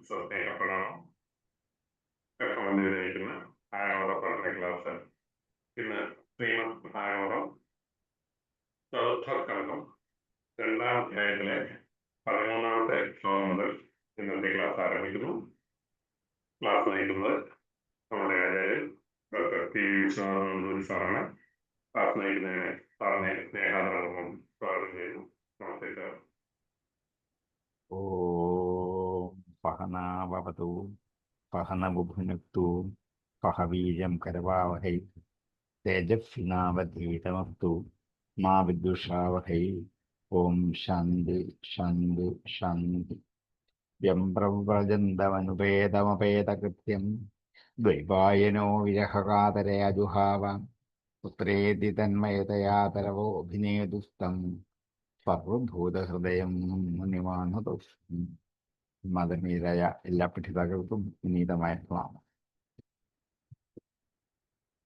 സ്നേഹപ്പെടണം. Recommend ചെയ്തിരിക്കുന്ന ആയോറ പഠന class ഇന്ന് ശ്രീമദ് ആയോറ ചതുർത്ഥ സ്കന്ധം 2-ാം അധ്യായത്തിലെ 13-ാമത്തെ ശ്ലോകം മുതൽ ഇന്നത്തെ ക്ലാസ് ആരംഭിക്കുന്നു. ക്ലാസ് നയിക്കുന്നത് നമ്മുടെ ആചാര്യൻ ഡോക്ടർ പി വിശ്വനാഥൻ സാറാണ്. ക്ലാസ് നയിക്കുന്നതിന് സാറിനെ സ്നേഹാദരവും സ്വാഗതം ചെയ്യുന്നു. നമസ്തേ സാർ. ഓം സഹനാവവതു സഹനബുഭുനക്തു സഹ വീര്യം കരവാവഹൈ തേജസ്വിനാവധീതമസ്തു മാ വിദ്വിഷാവഹൈ. ഓം ശാന്തി ശാന്തി ശാന്തി. വ്യംബ്രവ്രജന്തമനുപേതമപേതകൃത്യം ദ്വൈപായനോ വിരഹകാതരയജുഹാവ പുത്രേതി തന്മയതയാതരവോഭിനേതുസ്തം സർവഭൂതഹൃദയം മുനിമാനുതോസ്മി. മതമീരായ എല്ലാ പഠിതാക്കൾക്കും വിനീതമായ പ്രണാമം.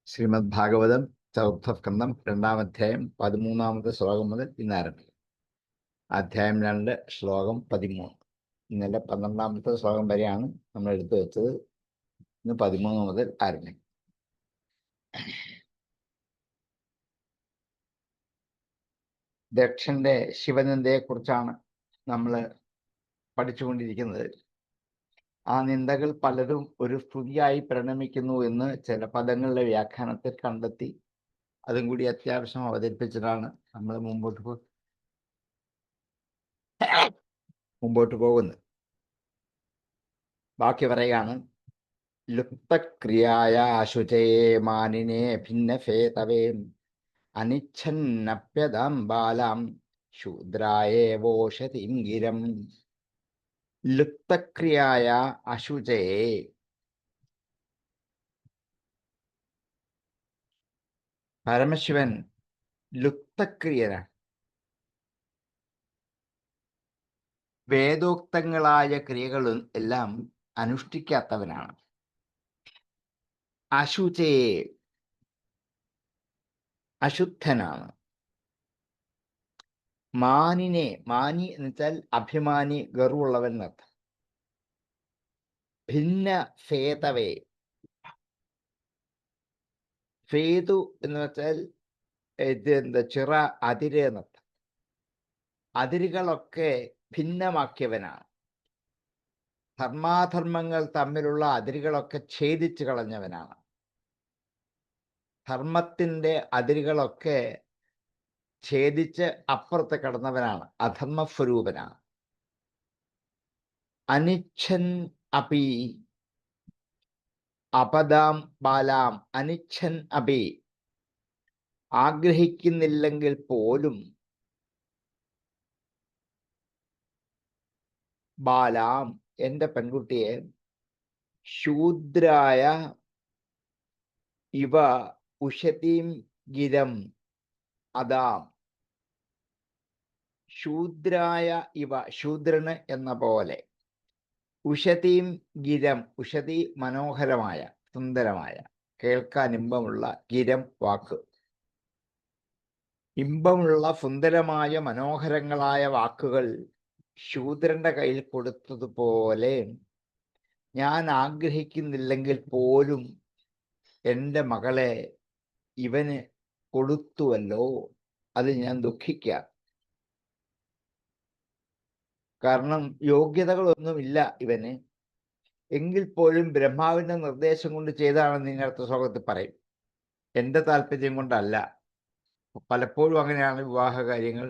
ശ്രീമദ് ഭാഗവതം ചതുർത്ഥ സ്കന്ധം 2-ാം അധ്യായം 13-ാമത്തെ ശ്ലോകം മുതൽ ഇന്ന് ആരംഭിക്കും. അധ്യായം 2 ശ്ലോകം 13. ഇന്നലെ 12-ാമത്തെ ശ്ലോകം വരെയാണ് നമ്മൾ എടുത്തു വെച്ചത്. ഇന്ന് 13 മുതൽ ആരംഭിക്കും. ദക്ഷന്റെ ശിവനിന്ദയെക്കുറിച്ചാണ് നമ്മൾ പഠിച്ചുകൊണ്ടിരിക്കുന്നത്. ആ നിന്ദകൾ പലരും ഒരു സ്തുതിയായി പരിണമിക്കുന്നു എന്ന് ചില പദങ്ങളുടെ വ്യാഖ്യാനത്തിൽ കണ്ടെത്തി അതും കൂടി അത്യാവശ്യം അവതരിപ്പിച്ചിട്ടാണ് നമ്മൾ മുമ്പോട്ട് പോകുന്നത്. ബാക്കി പറയുകയാണ്. ലുപ്തക്രിയായ അശുചയേ മാനിനെ ഭിന്നഫേതവേ അനിച്ഛന്നപ്യതാം ബാലാം ശൂദ്രായേവോഷതിംഗിരം. ലുപ്തക്രിയായ അശുചയേ, പരമശിവൻ ലുപ്തക്രിയനാണ്. വേദോക്തങ്ങളായ ക്രിയകളും എല്ലാം അനുഷ്ഠിക്കാത്തവനാണ്. അശുചയേ, അശുദ്ധനാണ്. മാനിനെ, മാനി എന്ന് വെച്ചാൽ അഭിമാനി, ഗർവുള്ളവൻ എന്നർത്ഥം. ഭിന്ന ഫേതവേ, ഫേതു എന്ന് വെച്ചാൽ ചിറ, അതിര് എന്നർത്ഥം. അതിരുകളൊക്കെ ഭിന്നമാക്കിയവനാണ്. ധർമാധർമ്മങ്ങൾ തമ്മിലുള്ള അതിരുകളൊക്കെ ഛേദിച്ചു കളഞ്ഞവനാണ്. ധർമ്മത്തിൻ്റെ അതിരുകളൊക്കെ ഛേദിച്ച് അപ്പുറത്ത് കടന്നവനാണ്. അധർമ്മസ്വരൂപനാണ്. അനിച്ഛൻ അപി അപദാം ബാലാം. അനിച്ഛൻ അപി, ആഗ്രഹിക്കുന്നില്ലെങ്കിൽ പോലും ബാലാം, എൻ്റെ പെൺകുട്ടിയെ, ശൂദ്രായ ഇവ ഉഷതീം ഗിരം അതാം. ശൂദ്രായ ഇവ, ശൂദ്രന് എന്ന പോലെ. ഉഷതീം ഗിരം, ഉഷതി മനോഹരമായ, സുന്ദരമായ, കേൾക്കാൻ ഇമ്പമുള്ള, ഗിരം വാക്ക്. ഇമ്പമുള്ള സുന്ദരമായ മനോഹരങ്ങളായ വാക്കുകൾ ശൂദ്രന്റെ കയ്യിൽ കൊടുത്തതുപോലെ ഞാൻ ആഗ്രഹിക്കുന്നില്ലെങ്കിൽ പോലും എൻ്റെ മകളെ ഇവന് കൊടുത്തുവല്ലോ, അത് ഞാൻ ദുഃഖിക്കാം. കാരണം യോഗ്യതകളൊന്നുമില്ല ഇവന്. എങ്കിൽ പോലും ബ്രഹ്മാവിൻ്റെ നിർദ്ദേശം കൊണ്ട് ചെയ്താണെന്ന് ഇനി അടുത്ത ശ്ലോകത്തിൽ പറയും. എൻ്റെ താല്പര്യം കൊണ്ടല്ല. പലപ്പോഴും അങ്ങനെയാണ് വിവാഹ കാര്യങ്ങൾ.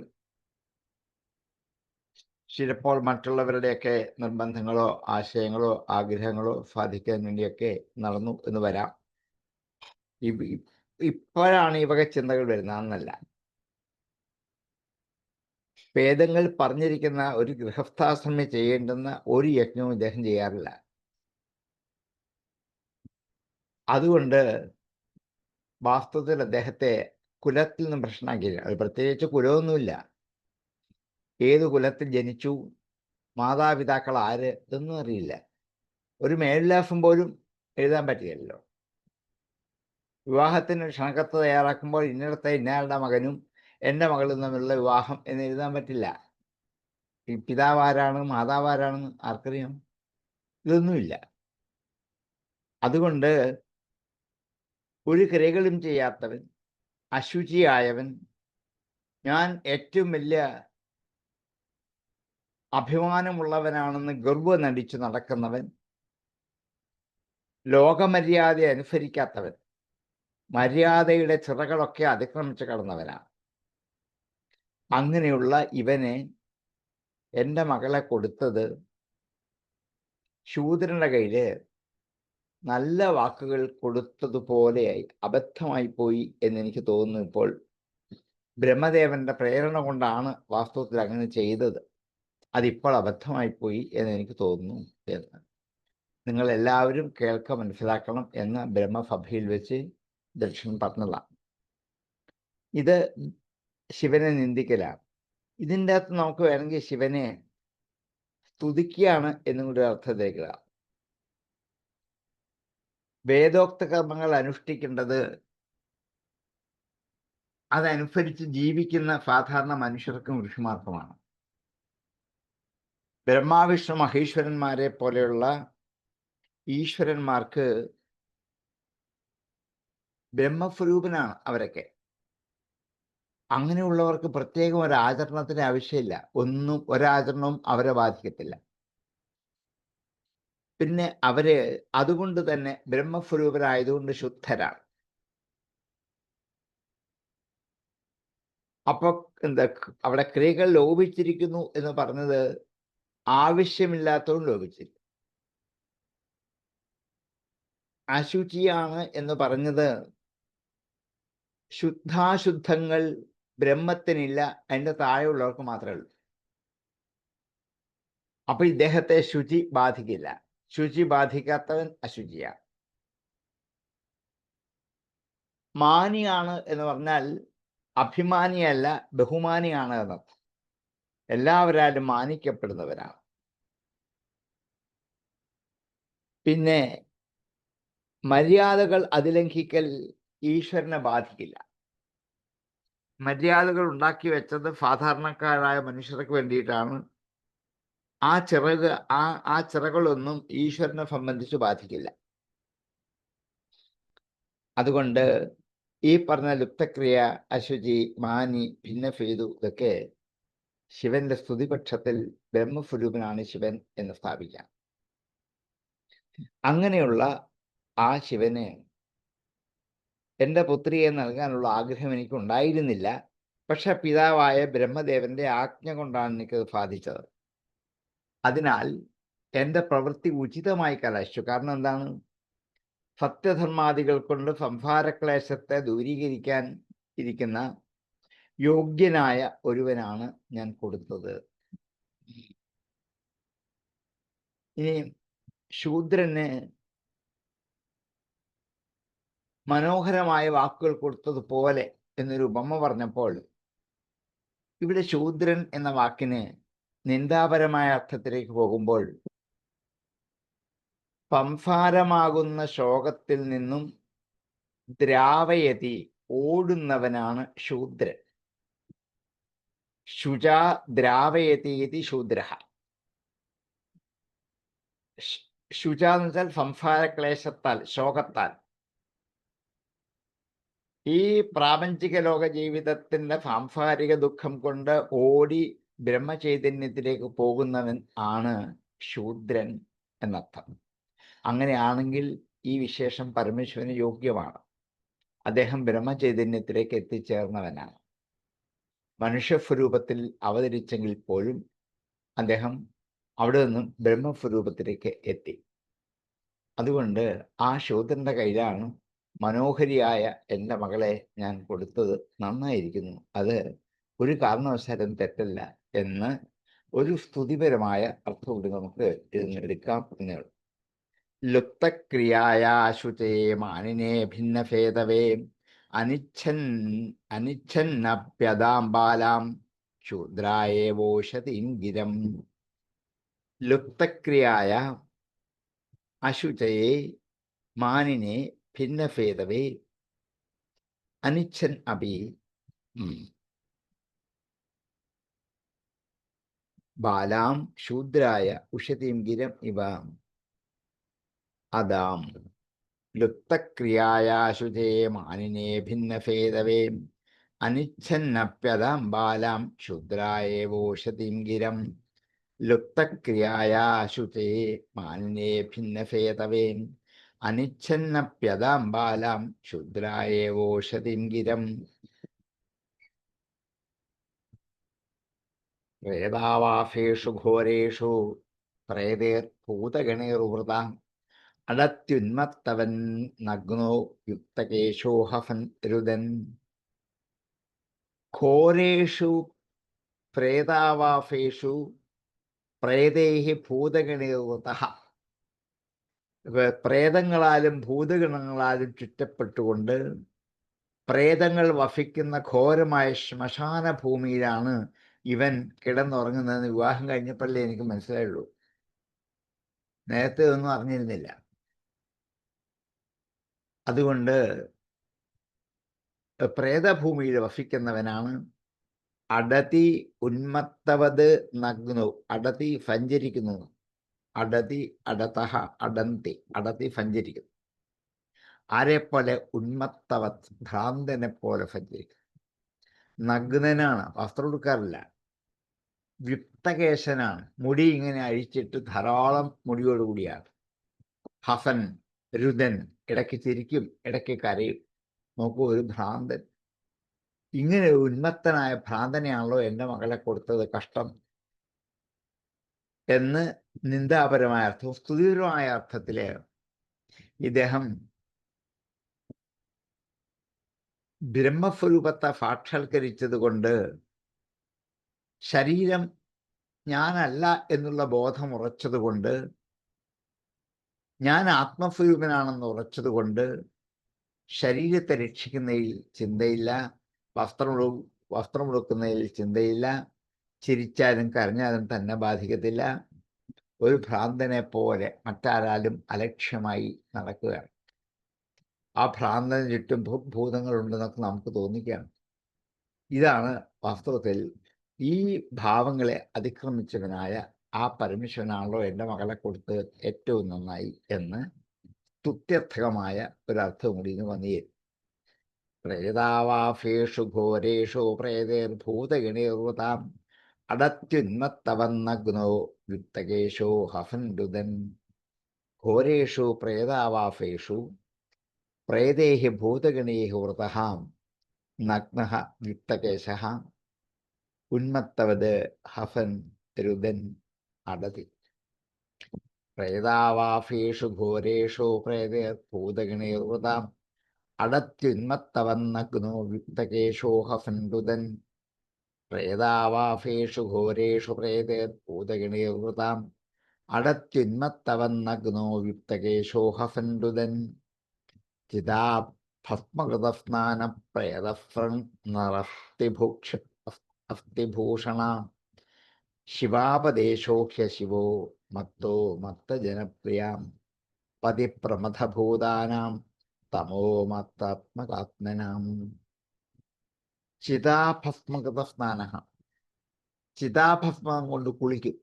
ചിലപ്പോൾ മറ്റുള്ളവരുടെയൊക്കെ നിർബന്ധങ്ങളോ ആശയങ്ങളോ ആഗ്രഹങ്ങളോ സാധിക്കാൻ വേണ്ടിയൊക്കെ നടന്നു എന്ന് വരാം. ഇപ്പോഴാണ് ഈ വക ചിന്തകൾ വരുന്നത്, അന്നല്ല. വേദങ്ങൾ പറഞ്ഞിരിക്കുന്ന ഒരു ഗൃഹസ്ഥാശ്രമം ചെയ്യേണ്ടുന്ന ഒരു യജ്ഞവും ഇദ്ദേഹം ചെയ്യാറില്ല. അതുകൊണ്ട് വാസ്തവത്തിൽ അദ്ദേഹത്തെ കുലത്തിൽ നിന്ന് പ്രശ്നമാക്കിയില്ല. അത് പ്രത്യേകിച്ച് കുലമൊന്നുമില്ല. ഏത് കുലത്തിൽ ജനിച്ചു, മാതാപിതാക്കൾ ആര്, ഇതൊന്നും അറിയില്ല. ഒരു മേൽവിലാസം പോലും എഴുതാൻ പറ്റില്ലല്ലോ. വിവാഹത്തിന് ക്ഷണക്കത്ത് തയ്യാറാക്കുമ്പോൾ ഇന്നിടത്തെ ഇന്നയാളുടെ മകനും എൻ്റെ മകളും തമ്മിലുള്ള വിവാഹം എന്ന് എഴുതാൻ പറ്റില്ല. ഈ പിതാവ് ആരാണ്, മാതാവ് ആരാണെന്ന് ആർക്കറിയാം? ഇതൊന്നുമില്ല. അതുകൊണ്ട് ഒരു ക്രിയകളും ചെയ്യാത്തവൻ, അശുചിയായവൻ, ഞാൻ ഏറ്റവും വലിയ അഭിമാനമുള്ളവനാണെന്ന് ഗർവം നടിച്ചു നടക്കുന്നവൻ, ലോകമര്യാദ അനുസരിക്കാത്തവൻ, മര്യാദയുടെ ചിറകളൊക്കെ അതിക്രമിച്ച് കടന്നവനാണ്. അങ്ങനെയുള്ള ഇവനെ എൻ്റെ മകളെ കൊടുത്തത് ശൂദ്രന്റെ കയ്യില് നല്ല വാക്കുകൾ കൊടുത്തതുപോലെയായി അബദ്ധമായി പോയി എന്നെനിക്ക് തോന്നുന്നു. ഇപ്പോൾ ബ്രഹ്മദേവന്റെ പ്രേരണ കൊണ്ടാണ് വാസ്തവത്തിൽ അങ്ങനെ ചെയ്തത്. അതിപ്പോൾ അബദ്ധമായി പോയി എന്നെനിക്ക് തോന്നുന്നു എന്ന് നിങ്ങൾ എല്ലാവരും കേൾക്ക മനസ്സിലാക്കണം എന്ന് ബ്രഹ്മസഭയിൽ വെച്ച് ദക്ഷൻ പറഞ്ഞതാണ്. ഇത് ശിവനെ നിന്ദിക്കലാണ്. ഇതിൻ്റെ അകത്ത് നമുക്ക് വേണമെങ്കിൽ ശിവനെ സ്തുതിക്കുകയാണ് എന്നും കൂടി അർത്ഥത്തിലേക്ക്. വേദോക്ത കർമ്മങ്ങൾ അനുഷ്ഠിക്കേണ്ടത് അതനുസരിച്ച് ജീവിക്കുന്ന സാധാരണ മനുഷ്യർക്കും ഋഷിമാർക്കുമാണ്. ബ്രഹ്മാവിഷ്ണു മഹേശ്വരന്മാരെ പോലെയുള്ള ഈശ്വരന്മാർക്ക് ബ്രഹ്മസ്വരൂപനാണ് അവരൊക്കെ. അങ്ങനെയുള്ളവർക്ക് പ്രത്യേകം ഒരു ആചരണത്തിന് ആവശ്യമില്ല. ഒരാചരണവും അവരെ ബാധിക്കത്തില്ല. പിന്നെ അവര് അതുകൊണ്ട് തന്നെ ബ്രഹ്മസ്വരൂപരായതുകൊണ്ട് ശുദ്ധരാണ്. അപ്പൊ എന്താ അവിടെ ക്രിയകൾ ലോപിച്ചിരിക്കുന്നു എന്ന് പറഞ്ഞത് ആവശ്യമില്ലാത്തതും ലോപിച്ചില്ല. അശുചിയാണ് എന്ന് പറഞ്ഞത് ശുദ്ധാശുദ്ധങ്ങൾ ബ്രഹ്മത്തിനില്ല, അതിൻ്റെ താഴെയുള്ളവർക്ക് മാത്രമേ ഉള്ളൂ. അപ്പൊ ഇദ്ദേഹത്തെ ശുചി ബാധിക്കില്ല. ശുചി ബാധിക്കാത്തവൻ അശുചിയാണ്. മാനിയാണ് എന്ന് പറഞ്ഞാൽ അഭിമാനിയല്ല, ബഹുമാനിയാണ് എന്നർത്ഥം. എല്ലാവരാലും മാനിക്കപ്പെടുന്നവരാണ്. പിന്നെ മര്യാദകൾ അതിലംഘിക്കൽ ഈശ്വരനെ ബാധിക്കില്ല. മര്യാദകൾ ഉണ്ടാക്കി വെച്ചത് സാധാരണക്കാരായ മനുഷ്യർക്ക് വേണ്ടിയിട്ടാണ്. ആ ചിറകളൊന്നും ഈശ്വരനെ സംബന്ധിച്ച് ബാധിക്കില്ല. അതുകൊണ്ട് ഈ പറഞ്ഞ ലുപ്തക്രിയ, അശുചി, മാനി, ഭിന്നഭേദു ഇതൊക്കെ ശിവന്റെ സ്തുതിപക്ഷത്തിൽ ബ്രഹ്മസ്വരൂപനാണ് ശിവൻ എന്ന് സ്ഥാപിക്കാം. അങ്ങനെയുള്ള ആ ശിവന് എൻ്റെ പുത്രിയെ നൽകാനുള്ള ആഗ്രഹം എനിക്കുണ്ടായിരുന്നില്ല. പക്ഷെ പിതാവായ ബ്രഹ്മദേവന്റെ ആജ്ഞ കൊണ്ടാണ് എനിക്കത് സാധിച്ചത്. അതിനാൽ എൻ്റെ പ്രവൃത്തി ഉചിതമായി കലാശിച്ചു. കാരണം എന്താണ്? സത്യധർമാദികൾ കൊണ്ട് സംസാരക്ലേശത്തെ ദൂരീകരിക്കാൻ ഇരിക്കുന്ന യോഗ്യനായ ഒരുവനാണ് ഞാൻ കൊടുത്തത്. ഇനി ശൂദ്രന് മനോഹരമായ വാക്കുകൾ കൊടുത്തതുപോലെ എന്നൊരു ഉപമ പറഞ്ഞപ്പോൾ ഇവിടെ ശൂദ്രൻ എന്ന വാക്കിന് നിന്ദാപരമായ അർത്ഥത്തിലേക്ക് പോകുമ്പോൾ സംസാരമാകുന്ന ശോകത്തിൽ നിന്നും ദ്രാവയതി ഓടുന്നവനാണ് ശൂദ്രൻ. ശുചാ ദ്രാവയതി ശൂദ്ര. ശുച എന്ന് വെച്ചാൽ സംസാരക്ലേശത്താൽ, ശോകത്താൽ. ഈ പ്രാപഞ്ചിക ലോക ജീവിതത്തിന്റെ സാംസാരിക ദുഃഖം കൊണ്ട് ഓടി ബ്രഹ്മചൈതന്യത്തിലേക്ക് പോകുന്നവൻ ആണ് ശൂദ്രൻ എന്നർത്ഥം. അങ്ങനെയാണെങ്കിൽ ഈ വിശേഷം പരമേശ്വരന് യോഗ്യമാണ്. അദ്ദേഹം ബ്രഹ്മചൈതന്യത്തിലേക്ക് എത്തിച്ചേർന്നവനാണ്. മനുഷ്യസ്വരൂപത്തിൽ അവതരിച്ചെങ്കിൽ പോലും അദ്ദേഹം അവിടെ നിന്നും ബ്രഹ്മസ്വരൂപത്തിലേക്ക് എത്തി. അതുകൊണ്ട് ആ ശൂദ്രന്റെ കയ്യിലാണ് മനോഹരിയായ എൻ്റെ മകളെ ഞാൻ കൊടുത്തത്. നന്നായിരിക്കുന്നു, അത് ഒരു കാരണവശാലും തെറ്റല്ല എന്ന് ഒരു സ്തുതിപരമായ അർത്ഥം കൂടി നമുക്ക് എടുക്കാം എന്നേ ഉള്ളൂ. ലുപ്തക്രിയാശുചേ മാനിനെ ഭിന്നഭേദവേ അനിച്ഛന്നപ്യതാം ബാലാം ശൂദ്രായേവോഷതീം ഗിരം. ലുപ്തക്രിയായ അശുചയെ മാനിനെ ഭിന്നഭേദവേ അനിച്ഛൻ അപി ബാലാം ശൂദ്രായ ഉഷതീം ഗിരം ഇവ. അതാം ലുപ്തക്രിയായാശുചേ മാനിനേ ഭിന്നഭേദവേ അനിച്ഛന്നപ്യതാം ബാലാം ശൂദ്രായേവോഷതിം ഗിരം ലുപ്തക്രിയായാശുചേ മാനിനേ ഭിന്നഭേദവേ അനിച്ഛന്നപ്യതാം ബാലാം ശൂദ്രായേവോഷതിം ഗിരം പ്രേതാവാഫേഷു ഘോരേഷു പ്രേതേർഭൂതഗണേർവൃതാം അടത്യുന്മത്തവൻ നഗ്നോ യുക്തകേശോ ഹഫൻ രുദൻ ഘോരേഷു പ്രേതാവാഫേഷു പ്രേതൈഹി ഭൂതഗണേർവൃതഃ പ്രേതങ്ങളാലും ഭൂതഗണങ്ങളാലും ചുറ്റപ്പെട്ടുകൊണ്ട് പ്രേതങ്ങൾ വസിക്കുന്ന ഘോരമായ ശ്മശാന ഭൂമിയിലാണ് ഇവൻ കിടന്നുറങ്ങുന്നതെന്ന് വിവാഹം കഴിഞ്ഞപ്പോഴല്ലേ എനിക്ക് മനസ്സിലായുള്ളൂ. നേരത്തെ ഒന്നും അറിഞ്ഞിരുന്നില്ല. അതുകൊണ്ട് പ്രേതഭൂമിയിൽ വസിക്കുന്നവനാണ്. അടതി ഉന്മത്തവത് നഗ്നോ, അടതി സഞ്ചരിക്കുന്നു, അടതി അടതഹ അടന്തി, അടതി സഞ്ചരിക്കുന്നു. ആരെപ്പോലെ? ഉന്മത്തവത്, ഭ്രാന്തനെ പോലെ സഞ്ചരിക്കുന്നു. നഗ്നനാണ്, വസ്ത്രം എടുക്കാറില്ല. വ്യുക്തകേശനാണ്, മുടി ഇങ്ങനെ അഴിച്ചിട്ട് ധാരാളം മുടിയോടുകൂടിയാണ്. ഹസൻ, രുദൻ, ഇടയ്ക്ക് ചിരിക്കും, ഇടയ്ക്ക് കരയും. നോക്കൂ, ഒരു ഭ്രാന്തൻ. ഇങ്ങനെ ഉന്മത്തനായ ഭ്രാന്തനെയാണല്ലോ എൻ്റെ മകളെ കൊടുത്തത്, കഷ്ടം എന്ന് നിന്ദാപരമായ അർത്ഥം. സ്തുതിപരമായ അർത്ഥത്തില് ഇദ്ദേഹം ബ്രഹ്മസ്വരൂപത്തെ സാക്ഷാത്കരിച്ചത് കൊണ്ട് ശരീരം ഞാനല്ല എന്നുള്ള ബോധം ഉറച്ചതുകൊണ്ട്, ഞാൻ ആത്മസ്വരൂപനാണെന്ന് ഉറച്ചതുകൊണ്ട് ശരീരത്തെ രക്ഷിക്കുന്നതിൽ ചിന്തയില്ല, വസ്ത്രമുടുക്കുന്നതിൽ ചിന്തയില്ല, ചിരിച്ചാലും കരഞ്ഞാലും തന്നെ ബാധിക്കത്തില്ല. ഒരു ഭ്രാന്തനെ പോലെ മറ്റാരാലും അലക്ഷ്യമായി നടക്കുകയാണ്. ആ ഭ്രാന്തന് ചുറ്റും ഭൂതങ്ങളുണ്ടെന്നൊക്കെ നമുക്ക് തോന്നിക്കുകയാണ്. ഇതാണ് വാസ്തവത്തിൽ ഈ ഭാവങ്ങളെ അതിക്രമിച്ചവനായ ആ പരമേശ്വരനാണല്ലോ എൻ്റെ മകളെ കൊടുത്ത് ഏറ്റവും നന്നായി എന്ന് സ്തുത്യർത്ഥകമായ ഒരർത്ഥം കൂടി ഇന്ന് വന്നിരുന്നു. പ്രേതാവാഫേഷു ഘോരേഷു പ്രേതേർഭൂതഗണേർവൃതാം അടത്യുന്മത്തവന്നഗ്നോ യുക്തകേശോ ഹഫൻ രുദൻ ഘോരേഷു പ്രേതാവാഫേഷു പ്രേതേഹി ഭൂതഗണൈഃ വൃതഃ നഗ്നഃ യുക്തകേശഃ ഉന്മത്തവത് ഹഫൻ രുദൻ അടതി പ്രേതാവാഫേഷു ഘോരേഷു പ്രേതേർഭൂതഗണൈർവൃതാം അടത്യുന്മത്തവന്നഗ്നോ യുക്തകേശോ ഹഫൻ രുദൻ പ്രേതാവാഫേഷു ഘോരേഷു പ്രേതേർഭൂതഗണൈർവൃതാം അടത്യുന്മത്തവന്നഗ്നോ യുക്തകേശോ ഹഫൻ രുദൻ ചിതാ ഭസ്മകൃതസ്നാന പ്രേതഫ്രംസ്തിഭൂഷണ ശിവാപദേശോഹ്യ ശിവോ മത്തോ മത്തജനപ്രിയാം പതിപ്രമഥഭൂതാനാം തമോ മത്താത്മകാത്മനാം. ചിതാഭസ്മകൃതസ്നാന, ചിതാഭസ്മം കൊണ്ട് കുളിക്കും.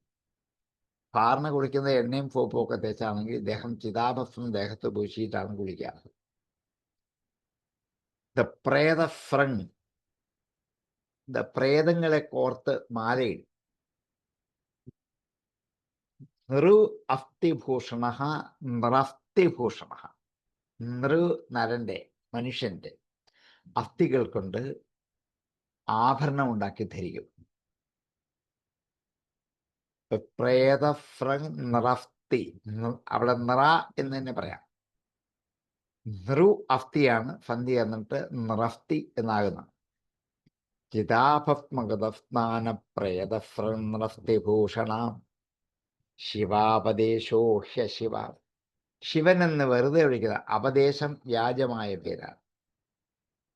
പാറിന് കുളിക്കുന്ന എണ്ണയും സോപ്പും ഒക്കെ തേച്ചാണെങ്കിൽ ഇദ്ദേഹം ചിതാഭസ്മം ദേഹത്ത് പൂശിയിട്ടാണ് കുളിക്കുക. പ്രേതഫ്രങ്, പ്രേതങ്ങളെ കോർത്ത് മാലയിടും. നൃ അസ്ഥിഭൂഷണ നൃസ്ഥിഭൂഷണ, നൃ നരന്റെ, മനുഷ്യന്റെ അസ്ഥികൾ കൊണ്ട് ആഭരണം ഉണ്ടാക്കി ധരിക്കും. പ്രേതഫ്രങ് നൃസ്ഥി, അവിടെ നിറ എന്ന് തന്നെ പറയാം. നൃ അസ്ഥിയാണ്, സന്ധി എന്നിട്ട് നൃസ്ഥി എന്നാകുന്നത്. ചിതാഭസ്മഗതസ്നാന പ്രേതഫ്രങ് നൃസ്ഥിഭൂഷണ ശിവാപദേശോ ഹ്യശിവ. ശിവൻ എന്ന് വെറുതെ വിളിക്കുന്ന, അപദേശം വ്യാജമായ പേരാണ്.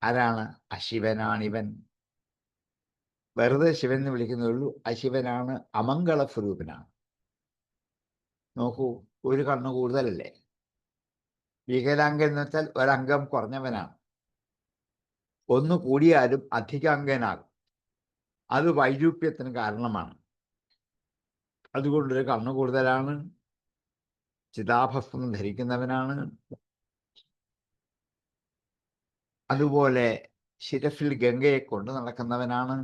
ആരാണ്? അശിവനാണിവൻ. വെറുതെ ശിവൻ എന്ന് വിളിക്കുന്നുള്ളൂ. അശിവനാണ്, അമംഗള സ്വരൂപനാണ്. നോക്കൂ, ഒരു കണ്ണ് കൂടുതലല്ലേ. വികലാംഗൻ എന്ന് വെച്ചാൽ ഒരംഗം കുറഞ്ഞവനാണ്. ഒന്ന് കൂടിയാലും അധികാംഗനാകും. അത് വൈരൂപ്യത്തിന് കാരണമാണ്. അതുകൊണ്ടൊരു കണ്ണ് കൂടുതലാണ്. ചിതാഭസ്മം ധരിക്കുന്നവനാണ്. അതുപോലെ ശിരസിൽ ഗംഗയെ കൊണ്ടു നടക്കുന്നവനാണ്.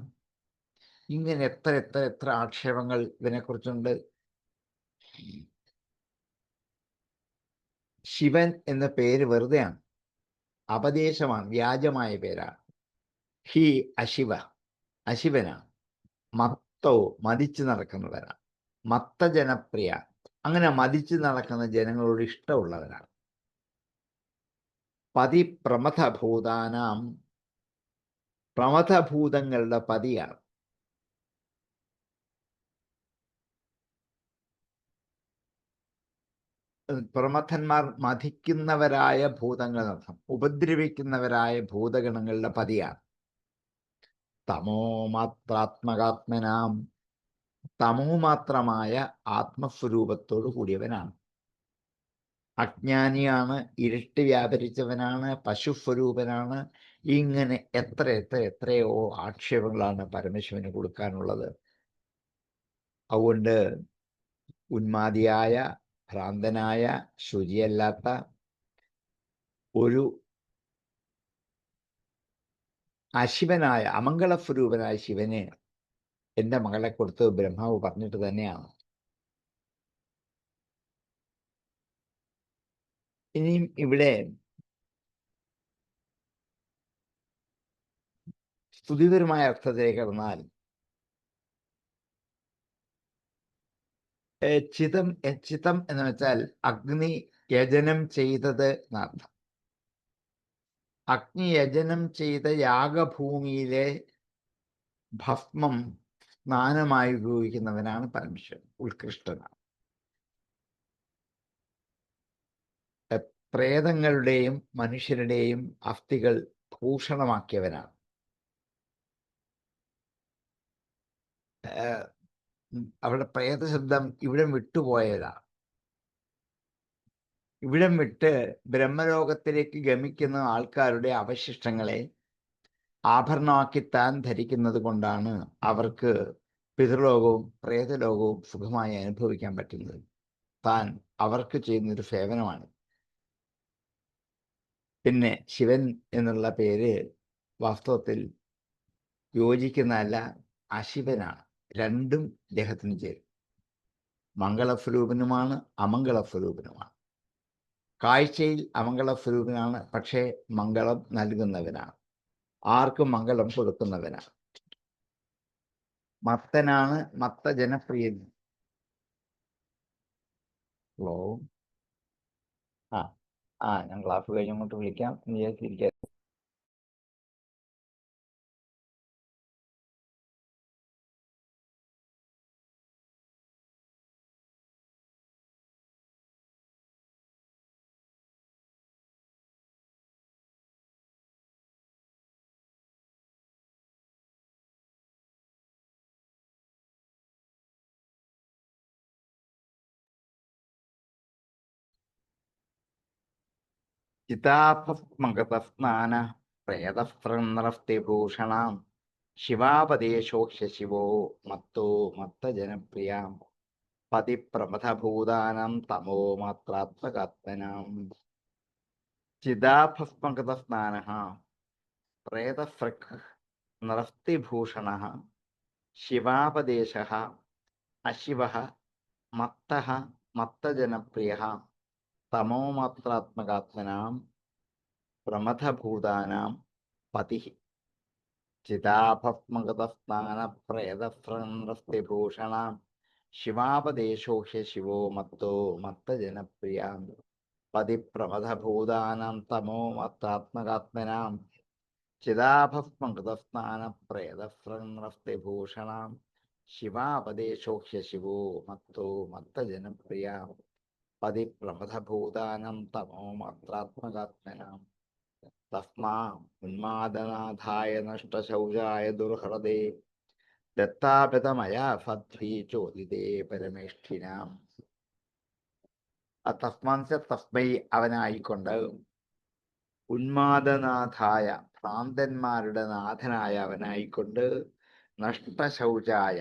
ഇങ്ങനെ എത്ര എത്ര എത്ര ആക്ഷേപങ്ങൾ ഇതിനെക്കുറിച്ചുണ്ട്. ശിവൻ എന്ന പേര് വെറുതെയാണ്, അപദേശമാണ്, വ്യാജമായ പേരാണ്. ഹി അശിവ, അശിവനാണ്. മത്തോ, മതിച്ചു നടക്കുന്നവനാണ്. മത്ത ജനപ്രിയ, അങ്ങനെ മതിച്ചു നടക്കുന്ന ജനങ്ങളോട് ഇഷ്ടമുള്ളവനാണ്. പതി പ്രമഥഭൂതാനാം, പ്രമഥഭൂതങ്ങളുടെ പതിയാണ്. പ്രമഥന്മാർ മതിക്കുന്നവരായ ഭൂതങ്ങൾ എന്നർത്ഥം, ഉപദ്രവിക്കുന്നവരായ ഭൂതഗണങ്ങളുടെ പതിയാണ്. തമോമാത്രാത്മകാത്മനാം, തമോമാത്രമായ ആത്മസ്വരൂപത്തോടു കൂടിയവനാണ്. അജ്ഞാനിയാണ്, ഇരുട്ട് വ്യാപരിച്ചവനാണ്, പശുസ്വരൂപനാണ്. ഇങ്ങനെ എത്ര എത്ര എത്രയോ ആക്ഷേപങ്ങളാണ് പരമശിവന് കൊടുക്കാനുള്ളത്. അതുകൊണ്ട് ഉന്മാദിയായ, ഭ്രാന്തനായ, ശുചിയല്ലാത്ത ഒരു അശിവനായ, അമംഗളസ്വരൂപനായ ശിവന് എൻ്റെ മകളെ കൊടുത്ത് ബ്രഹ്മാവ് പറഞ്ഞിട്ട് തന്നെയാണ്. ഇനിയും ഇവിടെ സ്തുതിപരമായ അർത്ഥത്തിലേക്ക് കടന്നാൽ, ചിതം ചിതം എന്ന് വെച്ചാൽ അഗ്നി യജനം ചെയ്തത് എന്നർത്ഥം. അഗ്നി യജനം ചെയ്ത യാഗഭൂമിയിലെ ഭസ്മം സ്നാനമായി ഉപയോഗിക്കുന്നവനാണ് പരമശിവൻ, ഉത്കൃഷ്ടനാണ്. പ്രേതങ്ങളുടെയും മനുഷ്യരുടെയും അസ്ഥികൾ ഭൂഷണമാക്കിയവനാണ്. അവിടെ പ്രേതശബ്ദം ഇവിടം വിട്ടുപോയതാണ്. ഇവിടം വിട്ട് ബ്രഹ്മലോകത്തിലേക്ക് ഗമിക്കുന്ന ആൾക്കാരുടെ അവശിഷ്ടങ്ങളെ ആഭരണമാക്കി താൻ ധരിക്കുന്നത് കൊണ്ടാണ് അവർക്ക് പിതൃലോകവും പ്രേതലോകവും സുഖമായി അനുഭവിക്കാൻ പറ്റുന്നത്. താൻ അവർക്ക് ചെയ്യുന്നൊരു സേവനമാണ്. പിന്നെ ശിവൻ എന്നുള്ള പേര് വാസ്തവത്തിൽ യോജിക്കുന്നതല്ല, അശിവനാണ്. രണ്ടും ദേഹത്തിന് ചേരും. മംഗളസ്വരൂപനുമാണ്, അമംഗളസ്വരൂപനുമാണ്. കാഴ്ചയിൽ അമംഗളസ്വരൂപനാണ്, പക്ഷേ മംഗളം നൽകുന്നവനാണ്, ആർക്കും മംഗളം കൊടുക്കുന്നവനാണ്. മത്തനാണ്, മത്ത ജനപ്രിയൻ. ഹലോ, ഞാൻ ക്ലാസ് കഴിഞ്ഞങ്ങോട്ട് വിളിക്കാം എന്ന് വിചാരിച്ചിരിക്കാം. ചിതാഭസ്മഗതസ്നാന പ്രേതസ്ത്രനൃഷ്ടിഭൂഷണാം ശിവാപദേശോക്ഷ്യ ശിവോ മത്തോ മത്തജനപ്രിയാം പതിപ്രമഥഭൂതാനം തമോ മാത്രാത്മകാത്മനാം. ചിതാഭസ്മഗതസ്നാനഃ പ്രേതസൃക് നൃഷ്ടിഭൂഷണഃ ശിവാപദേശഃ അശിവഃ മത്തഃ മത്തജനപ്രിയഃ തമോ മാത്രാത്മകാത്മനാം പ്രമഥഭൂതാനാം പതിഃ. ചിതാഭസ്മഗതസ്നാന പ്രേതസ്ത്രനൃഷ്ടിഭൂഷണാം ശിവാപദേശോഹ്യ ശിവോ മത്തോ മത്തജനപ്രിയാം പതിപ്രമഥഭൂതാനാം തമോ മത്താത്മകാത്മനാം. ചിതാഭസ്മഗതസ്നാന പ്രേതസ്ത്രനൃഷ്ടിഭൂഷണാം ശിവാപദേശോഹ്യ ശിവോ മത്തോ മത്തജനപ്രിയാം പതിപ്രമഥഭൂതാനാം തമോ മത്രാത്മകാത്മനാം. തസ്മാ ഉന്മാദനാഥായ നഷ്ടശൗചായ ദുർഹൃദേ ദത്താപിതമയാ സദ്ഭീ ചോദിതേ പരമേഷ്ഠിനാം. തസ്മാൻസ തസ്മൈ അവനായിക്കൊണ്ട്, ഉന്മാദനാഥായ ഭ്രാന്തന്മാരുടെ നാഥനായ അവനായിക്കൊണ്ട്, നഷ്ടശൗചായ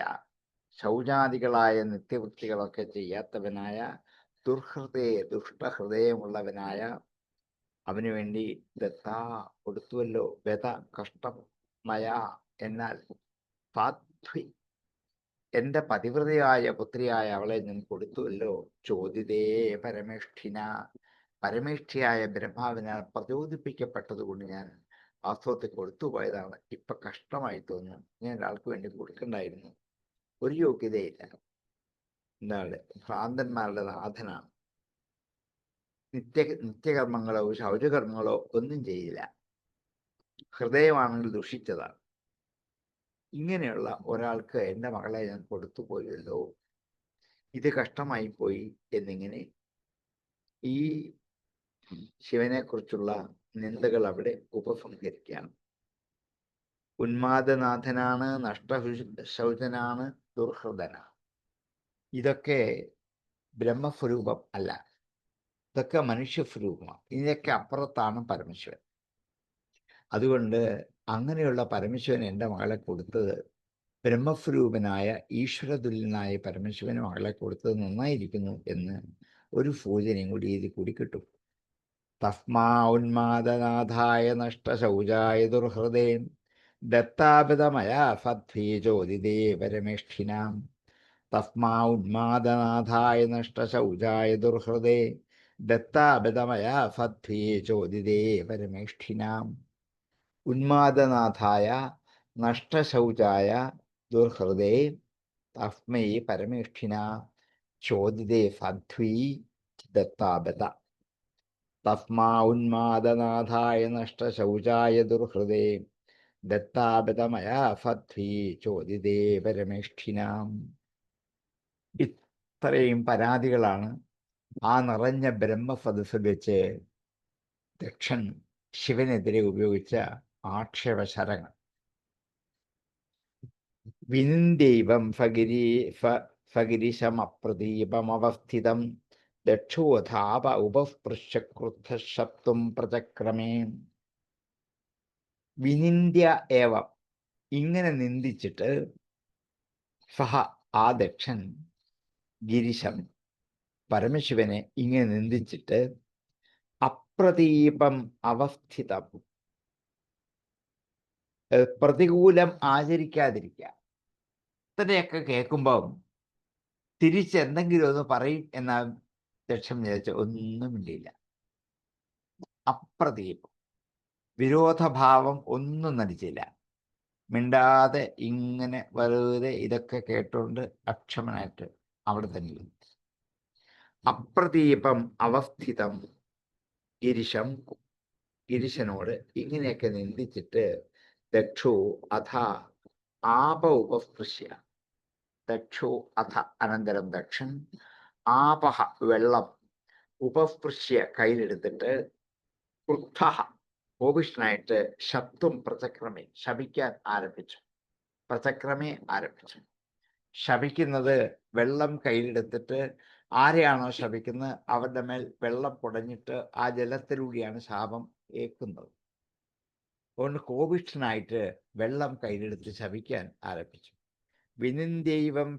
ശൗചാദികളായ നിത്യവൃത്തികളൊക്കെ ചെയ്യാത്തവനായ, ദുഷ്ടഹൃദയമുള്ളവനായ അവന് വേണ്ടി ദത്താ കൊടുത്തുവല്ലോ. വ്യത കഷ്ടം മയ എന്നാൽ സാധ്വി എന്റെ പതിവ്രതയായ പുത്രിയായ അവളെ ഞാൻ കൊടുത്തുവല്ലോ. ചോദിതേ പരമേഷ്ഠിന പരമേഷ്ഠിയായ ബ്രഹ്മാവിനാൽ പ്രചോദിപ്പിക്കപ്പെട്ടതുകൊണ്ട് ഞാൻ വാസ്തവത്തിൽ കൊടുത്തു പോയതാണ്. ഇപ്പൊ കഷ്ടമായി തോന്നുന്നു. ഞാൻ ഒരാൾക്ക് വേണ്ടി കൊടുക്കണ്ടായിരുന്നു. ഒരു യോഗ്യതയില്ല. എന്താണ്? ഭ്രാന്തന്മാരുടെ നാഥനാണ്. നിത്യകർമ്മങ്ങളോ ശൗചകർമ്മങ്ങളോ ഒന്നും ചെയ്യില്ല. ഹൃദയമാണെങ്കിൽ ദുഷിച്ചതാണ്. ഇങ്ങനെയുള്ള ഒരാൾക്ക് എൻ്റെ മകളെ ഞാൻ കൊടുത്തു പോയല്ലോ, ഇത് കഷ്ടമായി പോയി എന്നിങ്ങനെ ഈ ശിവനെ കുറിച്ചുള്ള നിന്ദകൾ അവിടെ ഉപസംഹരിക്കുകയാണ്. ഉന്മാദനാഥനാണ്, നഷ്ടശൗചനാണ്, ദുർഹൃദനാണ്. ഇതൊക്കെ ബ്രഹ്മസ്വരൂപം അല്ല, ഇതൊക്കെ മനുഷ്യസ്വരൂപമാണ്. ഇതിനൊക്കെ അപ്പുറത്താണ് പരമശിവൻ. അതുകൊണ്ട് അങ്ങനെയുള്ള പരമശിവൻ എൻ്റെ മകളെ കൊടുത്തത്, ബ്രഹ്മസ്വരൂപനായ ഈശ്വരതുല്യനായ പരമശിവന് മകളെ കൊടുത്തത് നന്നായിരിക്കുന്നു എന്ന് ഒരു സൂചനയും കൂടി ഇതിൽ കൂടി കിട്ടും. തസ്മാ ഉന്മാദനാഥായ നഷ്ടശൗചായ ദുർഹൃദേ ദത്താപിതമയാ സദ്ഭീ ചോദിതേ പരമേഷ്ഠിനാം. തസ്മാ ഉന്മാദനാഥായ നഷ്ടശൗചായ ദുർഹൃദേ ദത്താപിതമയാ സദ്ഭീ ചോദിതേ പരമേഷ്ഠിനാം. ഉന്മാദനാഥായ നഷ്ടശൗചായ ദുർഹൃദേ തസ്മൈ പരമേഷ്ഠിന ചോദിതേ സാധ്വീ ദത്താബത. തസ്മാ ഉന്മാദനാഥായ നഷ്ടശൗചായ ദുർഹൃദേ ദത്താബതമയാ സാധ്വീ ചോദിതേ പരമേഷ്ഠിന. ഇത്രയും പരാതികളാണ് ആ നിറഞ്ഞ ബ്രഹ്മസദസ്സിൽ വെച്ച് ദക്ഷൻ ശിവനെതിരെ ഉപയോഗിച്ച ആക്ഷേപശരങ്ങൾ. വിനിന്ദൈവം ഫഗിരിശമപ്രദീപമവസ്ഥിതം ദക്ഷോധാപ ഉപസ്പൃശ്യക്രുദ്ധശബ്ദം പ്രചക്രമേ. വിനിന്ദ്യ ഏവം ഇങ്ങനെ നിന്ദിച്ചിട്ട്, സഹ ആ ദക്ഷൻ, ഗിരിശം പരമശിവനെ ഇങ്ങനെ നിന്ദിച്ചിട്ട്, അപ്രദീപം അവസ്ഥിതം പ്രതികൂലം ആചരിക്കാതിരിക്കുക. ഇത്രയൊക്കെ കേൾക്കുമ്പം തിരിച്ചെന്തെങ്കിലും ഒന്ന് പറയും എന്നാ ദക്ഷൻ വിചാരിച്ച ഒന്നും മിണ്ടിയില്ല. അപ്രദീപം, വിരോധഭാവം ഒന്നും നടിച്ചില്ല. മിണ്ടാതെ ഇങ്ങനെ വെറുതെ ഇതൊക്കെ കേട്ടുകൊണ്ട് അക്ഷമനായിട്ട് അവിടെ തന്നെ. അപ്രദീപം അവസ്ഥിതം ഗിരിശം, ഗിരിശനോട് ഇങ്ങനെയൊക്കെ നിന്ദിച്ചിട്ട് ദക്ഷോ അഥ ആപ ഉപസ്പൃശ്യ. ദക്ഷോ അഥ അനന്തരം ദക്ഷൻ ആപഹ വെള്ളം ഉപസ്പൃശ്യ കയ്യിലെടുത്തിട്ട് ക്രുദ്ധ കോപിഷ്ഠനായിട്ട് ശബ്ദം പ്രചക്രമേ ശപിക്കാൻ ആരംഭിച്ചു. പ്രചക്രമേ ആരംഭിച്ചു. ശപിക്കുന്നത് വെള്ളം കയ്യിലെടുത്തിട്ട് ആരെയാണോ ശപിക്കുന്നത് അവരുടെ മേൽ വെള്ളം പൊടഞ്ഞിട്ട് ആ ജലത്തിലൂടെയാണ് ശാപം ഏൽക്കുന്നത്. അതുകൊണ്ട് കോപിഷ്ഠനായിട്ട് വെള്ളം കയ്യിലെടുത്ത് ശപിക്കാൻ ആരംഭിച്ചു. വിനിന്ദൈവം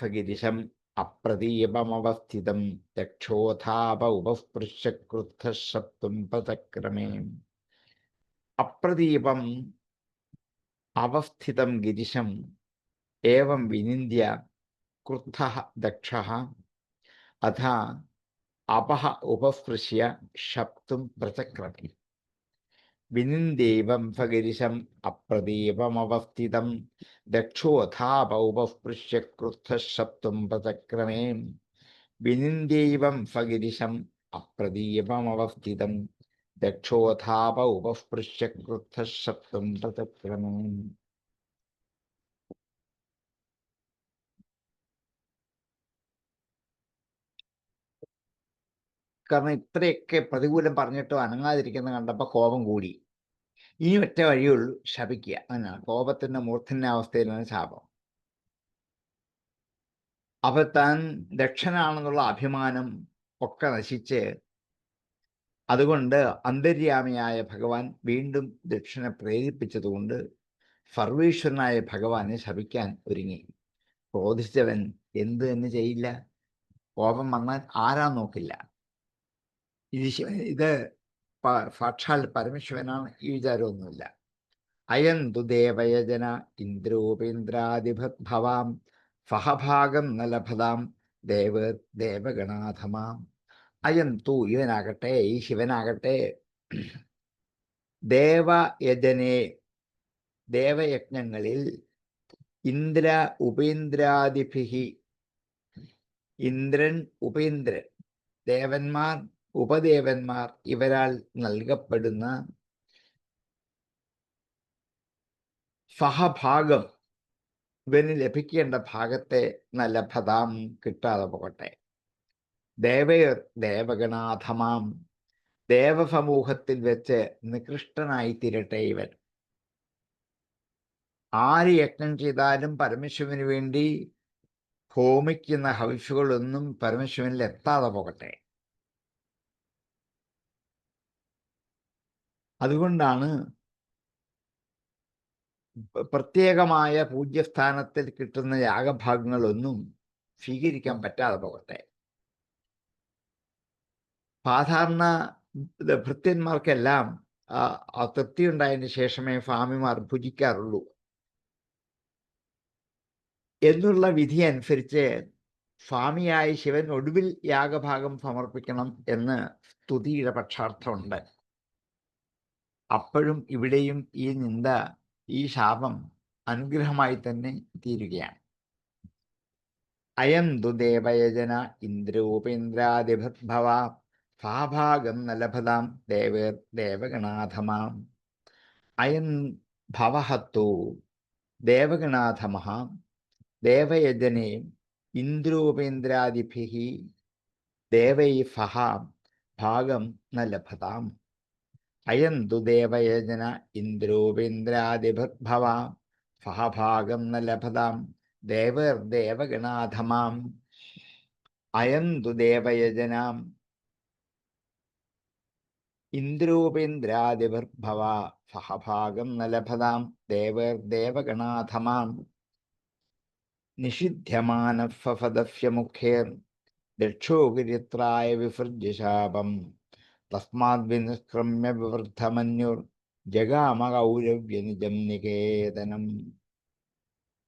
ഫഗിരിശം അപ്രദീപമവസ്ഥിതം ദക്ഷോധാപ ഉപസ്പൃശ്യ ക്രുദ്ധശബ്ദം പ്രചക്രമേ. അപ്രദീപം അവസ്ഥിതം ഗിരിശം ഏവം വിനിന്ദ്യ ക്രുദ്ധഃ ദക്ഷഃ അഥ അപഹ ഉപസ്പൃശ്യ ശബ്ദം പ്രചക്രമേ. വിനിന്ദൈവം ഫഗിരിശം അപ്രദീപമവസ്ഥിതം ദക്ഷോധാപ ഉപസ്പൃശ്യ ക്രുദ്ധശബ്ദം പ്രചക്രമേ. വിനിന്ദൈവം ഫഗിരിശം അപ്രദീപമവസ്ഥിതം ദക്ഷോധാപ ഉപസ്പൃശ്യ ക്രുദ്ധശബ്ദം പ്രചക്രമേ. കാരണം ഇത്രയൊക്കെ പ്രതികൂലം പറഞ്ഞിട്ടോ അനങ്ങാതിരിക്കുന്ന കണ്ടപ്പോൾ കോപം കൂടി. ഇനി ഒറ്റ വഴിയുള്ളൂ, ശപിക്കുക. അങ്ങനെയാണ് കോപത്തിന്റെ മൂർധന്യാവസ്ഥയിലാണ് ശാപം. അപ്പൊ താൻ ദക്ഷനാണെന്നുള്ള അഭിമാനം ഒക്കെ നശിച്ച്, അതുകൊണ്ട് അന്തര്യാമിയായ ഭഗവാൻ വീണ്ടും ദക്ഷനെ പ്രേരിപ്പിച്ചതുകൊണ്ട് സർവേശ്വരനായ ഭഗവാനെ ശപിക്കാൻ ഒരുങ്ങി. ക്രോധിച്ചവൻ എന്ത് തന്നെ ചെയ്യില്ല. കോപം വന്നാൽ ആരാ നോക്കില്ല. ഇത് സാക്ഷാൽ പരമേശ്വരനാണ്, ഈ വിചാരമൊന്നുമില്ല. അയന്തു ദേവയജന ഇന്ദ്രോപേന്ദ്രാദിഭവാം സഹഭാഗം ന ലഭതാം ദേവഗണാഥമാം. അയന്തു ഇവനാകട്ടെ, ഈ ശിവനാകട്ടെ, ദേവയജനെ ദേവയജ്ഞങ്ങളിൽ ഇന്ദ്ര ഉപേന്ദ്രാദിഭിഹി, ഇന്ദ്രൻ ഉപേന്ദ്രൻ ദേവന്മാർ ഉപദേവന്മാർ ഇവരാൽ നൽകപ്പെടുന്ന സഹഭാഗം, ഇവന് ലഭിക്കേണ്ട ഭാഗത്തെ നല്ല ഫതാം കിട്ടാതെ പോകട്ടെ. ദേവഗണാഥമാം, ദേവസമൂഹത്തിൽ വെച്ച് നികൃഷ്ടനായി തീരട്ടെ ഇവൻ. ആര് യജ്ഞം ചെയ്താലും പരമശിവന് വേണ്ടി ഹോമിക്കുന്ന ഹവിഷുകളൊന്നും പരമശിവനിൽ എത്താതെ പോകട്ടെ. അതുകൊണ്ടാണ് പ്രത്യേകമായ പൂജ്യസ്ഥാനത്തിൽ കിട്ടുന്ന യാഗഭാഗങ്ങളൊന്നും സ്വീകരിക്കാൻ പറ്റാതെ പോകട്ടെ. സാധാരണ ഭൃത്യന്മാർക്കെല്ലാം തൃപ്തി ഉണ്ടായതിന് ശേഷമേ സ്വാമിമാർ ഭുജിക്കാറുള്ളൂ എന്നുള്ള വിധി അനുസരിച്ച് സ്വാമിയായ ശിവൻ ഒടുവിൽ യാഗഭാഗം സമർപ്പിക്കണം എന്ന് സ്തുതിയുടെ പക്ഷാർത്ഥമുണ്ട്. അപ്പോഴും ഇവിടെയും ഈ നിന്ദ, ഈ ശാപം അനുഗ്രഹമായി തന്നെ തീരുകയാണ്. അയം തു ദേവയജന ഇന്ദ്രോപേന്ദ്രാദിഭവ ഭാഭാഗം ന ലഭതാം ദേവഗണാഥമാം. അയം ഭവഹത്തു ദേവഗണാഥമഃ ദേവയജനെ ഇന്ദ്രോപേന്ദ്രാദിഭിഃ ദേവൈഃ സഹ ഭാഗം ന ലഭതാം. അയം തു ദേവയജന ഇന്ദ്രോപേന്ദ്രാദിഭവ സഹഭാഗം ന ലഭതാം ദേവഗണാഥമാം. അയം തു ദേവയജനാം ഇന്ദ്രോപേന്ദ്രാദിഭവ സഹഭാഗം ന ലഭതാം ദേവഗണാഥമാം. നിഷിധ്യമാനഫദഫ്യമുഖേർ ദക്ഷോഗിരിത്രായ വിസൃജ്യ ശാപം തസ്മാദ് വിനിഷ്ക്രമ്യ വിവൃദ്ധമന്യുർ ജഗാമ കൗരവ്യനിജം നികേതനം.